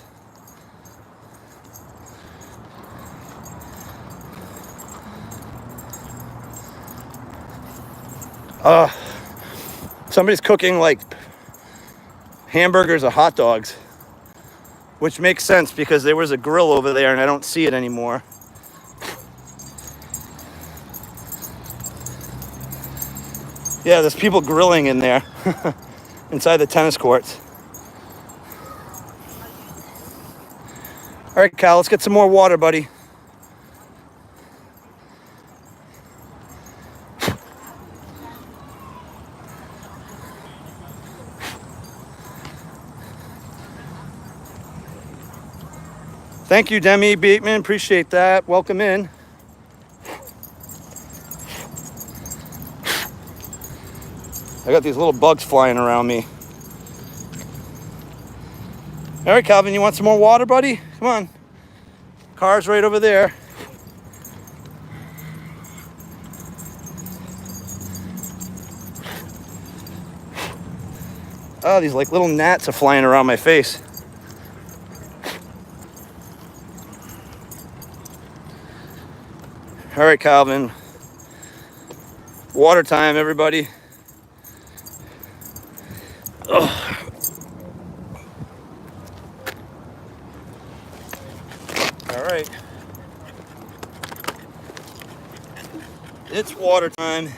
Somebody's cooking like hamburgers or hot dogs, which makes sense because there was a grill over there and I don't see it anymore. Yeah, there's people grilling in there inside the tennis courts. All right, Cal, let's get some more water, buddy. Thank you, Demi Bateman. Appreciate that. Welcome in. I got these little bugs flying around me. All right, Calvin, you want some more water, buddy? Come on. Car's right over there. Oh, these like little gnats are flying around my face. All right, Calvin. Water time, everybody. Ugh. All right. It's water time.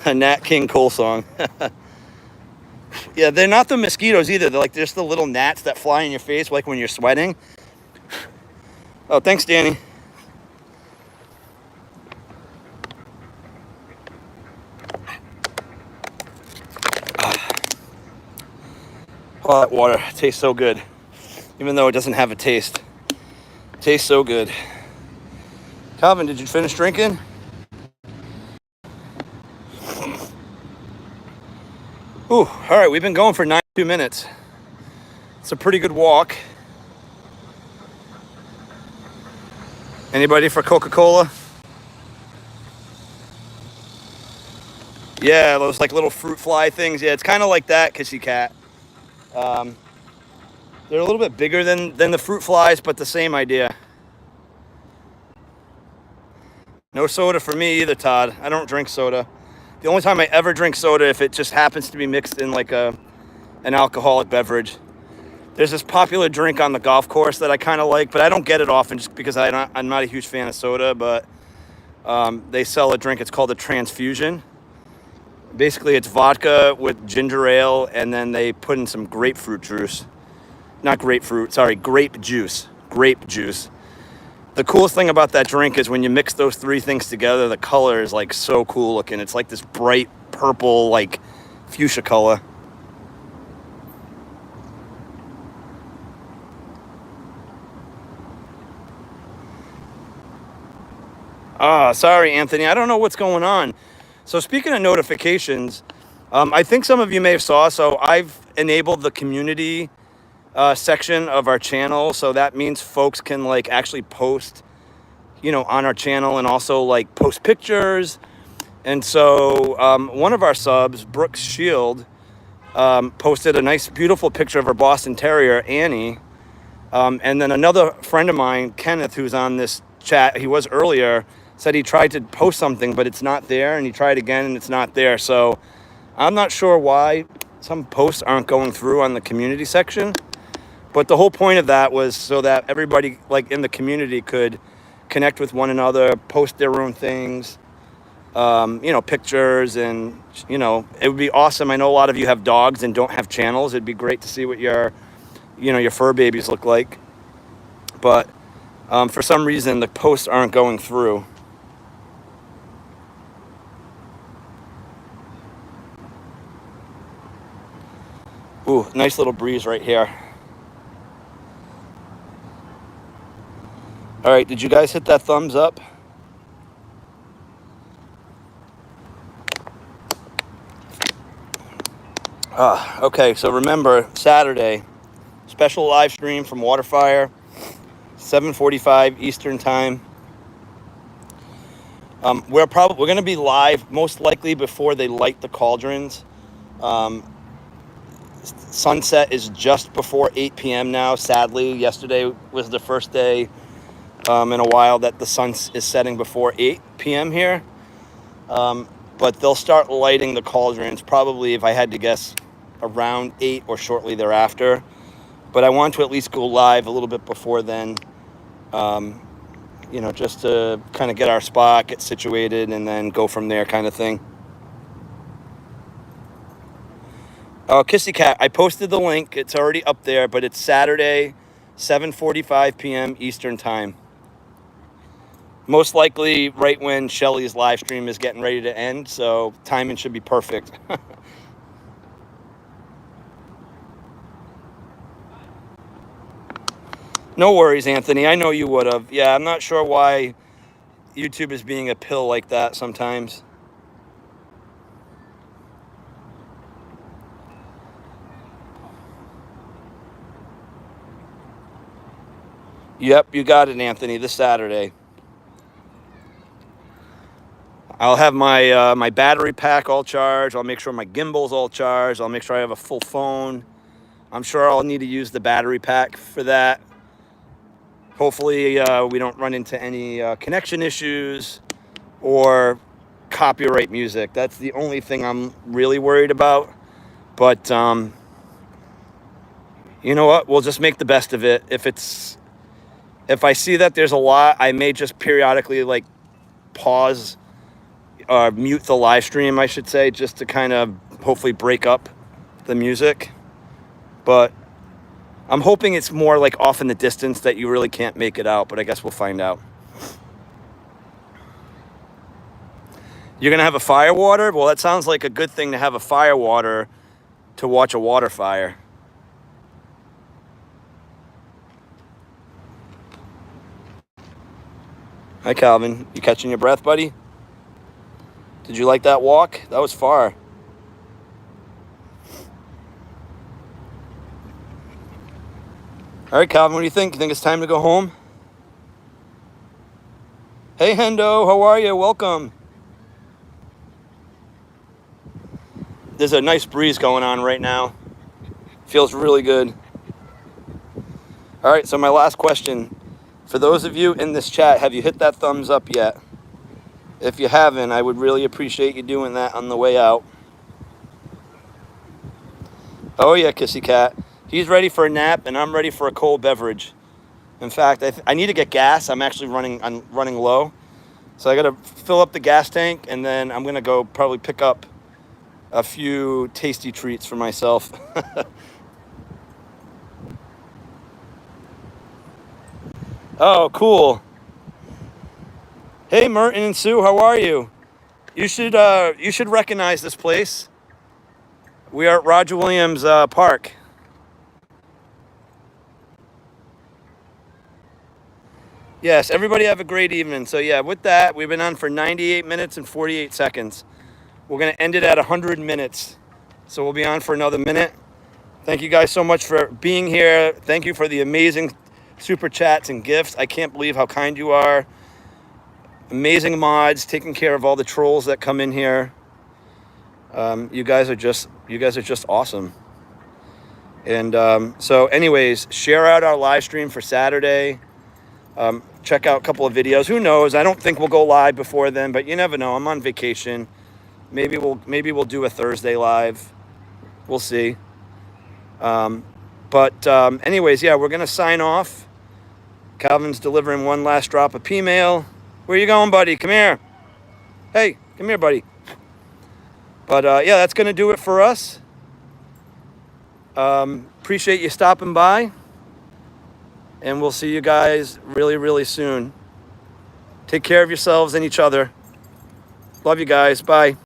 A Nat King Cole song. Yeah, they're not the mosquitoes either. They're like just the little gnats that fly in your face like when you're sweating. Oh, thanks, Danny. Oh, that water tastes so good. Even though it doesn't have a taste. It tastes so good. Calvin, did you finish drinking? Ooh, all right, we've been going for 92 minutes. It's a pretty good walk. Anybody for Coca-Cola? Yeah, those like little fruit fly things. Yeah, it's kind of like that, Kissy Cat. They're a little bit bigger than the fruit flies, but the same idea. No soda for me either, Todd. I don't drink soda. The only time I ever drink soda if it just happens to be mixed in like an alcoholic beverage. There's this popular drink on the golf course that I kind of like, but I don't get it often just because I'm not a huge fan of soda, but they sell a drink. It's called a transfusion. Basically, it's vodka with ginger ale, and then they put in some grapefruit juice. Not grapefruit, sorry, grape juice. Grape juice. The coolest thing about that drink is when you mix those three things together, the color is like so cool looking. It's like this bright purple, like fuchsia color. Sorry, Anthony. I don't know what's going on. So speaking of notifications, I think some of you may have saw, so I've enabled the community section of our channel. So that means folks can like actually post, on our channel and also like post pictures. And so one of our subs, Brooks Shield, posted a nice, beautiful picture of her Boston Terrier, Annie. And then another friend of mine, Kenneth, who's on this chat, he was earlier, said he tried to post something, but it's not there. And he tried again and it's not there. So I'm not sure why some posts aren't going through on the community section. But the whole point of that was so that everybody like in the community could connect with one another, post their own things, pictures, and, it would be awesome. I know a lot of you have dogs and don't have channels. It'd be great to see what your fur babies look like. But for some reason, the posts aren't going through. Ooh, nice little breeze right here. All right, did you guys hit that thumbs up? Okay, so remember, Saturday, Special live stream from WaterFire, 7:45 Eastern time. We're going to be live most likely before they light the cauldrons. Sunset is just before 8 p.m. now. Sadly, yesterday was the first day in a while that the sun is setting before 8 p.m. here. But they'll start lighting the cauldrons probably, if I had to guess, around 8 or shortly thereafter. But I want to at least go live a little bit before then, you know, just to kind of get our spot, get situated, and then go from there kind of thing. Oh, Kissy Cat, I posted the link. It's already up there, but it's Saturday, 7:45 p.m. Eastern time. Most likely right when Shelly's live stream is getting ready to end, so timing should be perfect. No worries, Anthony. I know you would have. Yeah, I'm not sure why YouTube is being a pill like that sometimes. Yep, you got it, Anthony, this Saturday. I'll have my my battery pack all charged. I'll make sure my gimbal's all charged. I'll make sure I have a full phone. I'm sure I'll need to use the battery pack for that. Hopefully we don't run into any connection issues or copyright music. That's the only thing I'm really worried about. But you know what? We'll just make the best of it. If I see that there's a lot, I may just periodically like pause or mute the live stream, I should say, just to kind of hopefully break up the music. But I'm hoping it's more like off in the distance that you really can't make it out, but I guess we'll find out. You're going to have a fire water? Well, that sounds like a good thing to have a fire water to watch a water fire. Hi, Calvin. You catching your breath, buddy? Did you like that walk? That was far. All right, Calvin, what do you think? You think it's time to go home? Hey, Hendo, how are you? Welcome. There's a nice breeze going on right now. Feels really good. All right, so my last question. For those of you in this chat, have you hit that thumbs up yet? If you haven't, I would really appreciate you doing that on the way out. Oh, yeah, Kissy Cat. He's ready for a nap, and I'm ready for a cold beverage. In fact, I need to get gas. I'm running low. So I got to fill up the gas tank, and then I'm going to go probably pick up a few tasty treats for myself. Oh, cool. Hey, Merton and Sue, how are you? You should recognize this place. We are at Roger Williams Park. Yes, everybody have a great evening. So yeah, with that, we've been on for 98 minutes and 48 seconds. We're going to end it at 100 minutes. So we'll be on for another minute. Thank you guys so much for being here. Thank you for the amazing super chats and gifts. I can't believe how kind you are. Amazing mods, taking care of all the trolls that come in here. You guys are just awesome. And so anyways, share out our live stream for Saturday. Check out a couple of videos. Who knows? I don't think we'll go live before then, but you never know. I'm on vacation. Maybe we'll do a Thursday live. We'll see. Anyways, yeah, we're gonna sign off. Calvin's delivering one last drop of P-mail. Where you going, buddy? Come here. Hey, come here, buddy. But yeah, that's gonna do it for us. Appreciate you stopping by. And we'll see you guys really, really soon. Take care of yourselves and each other. Love you guys. Bye.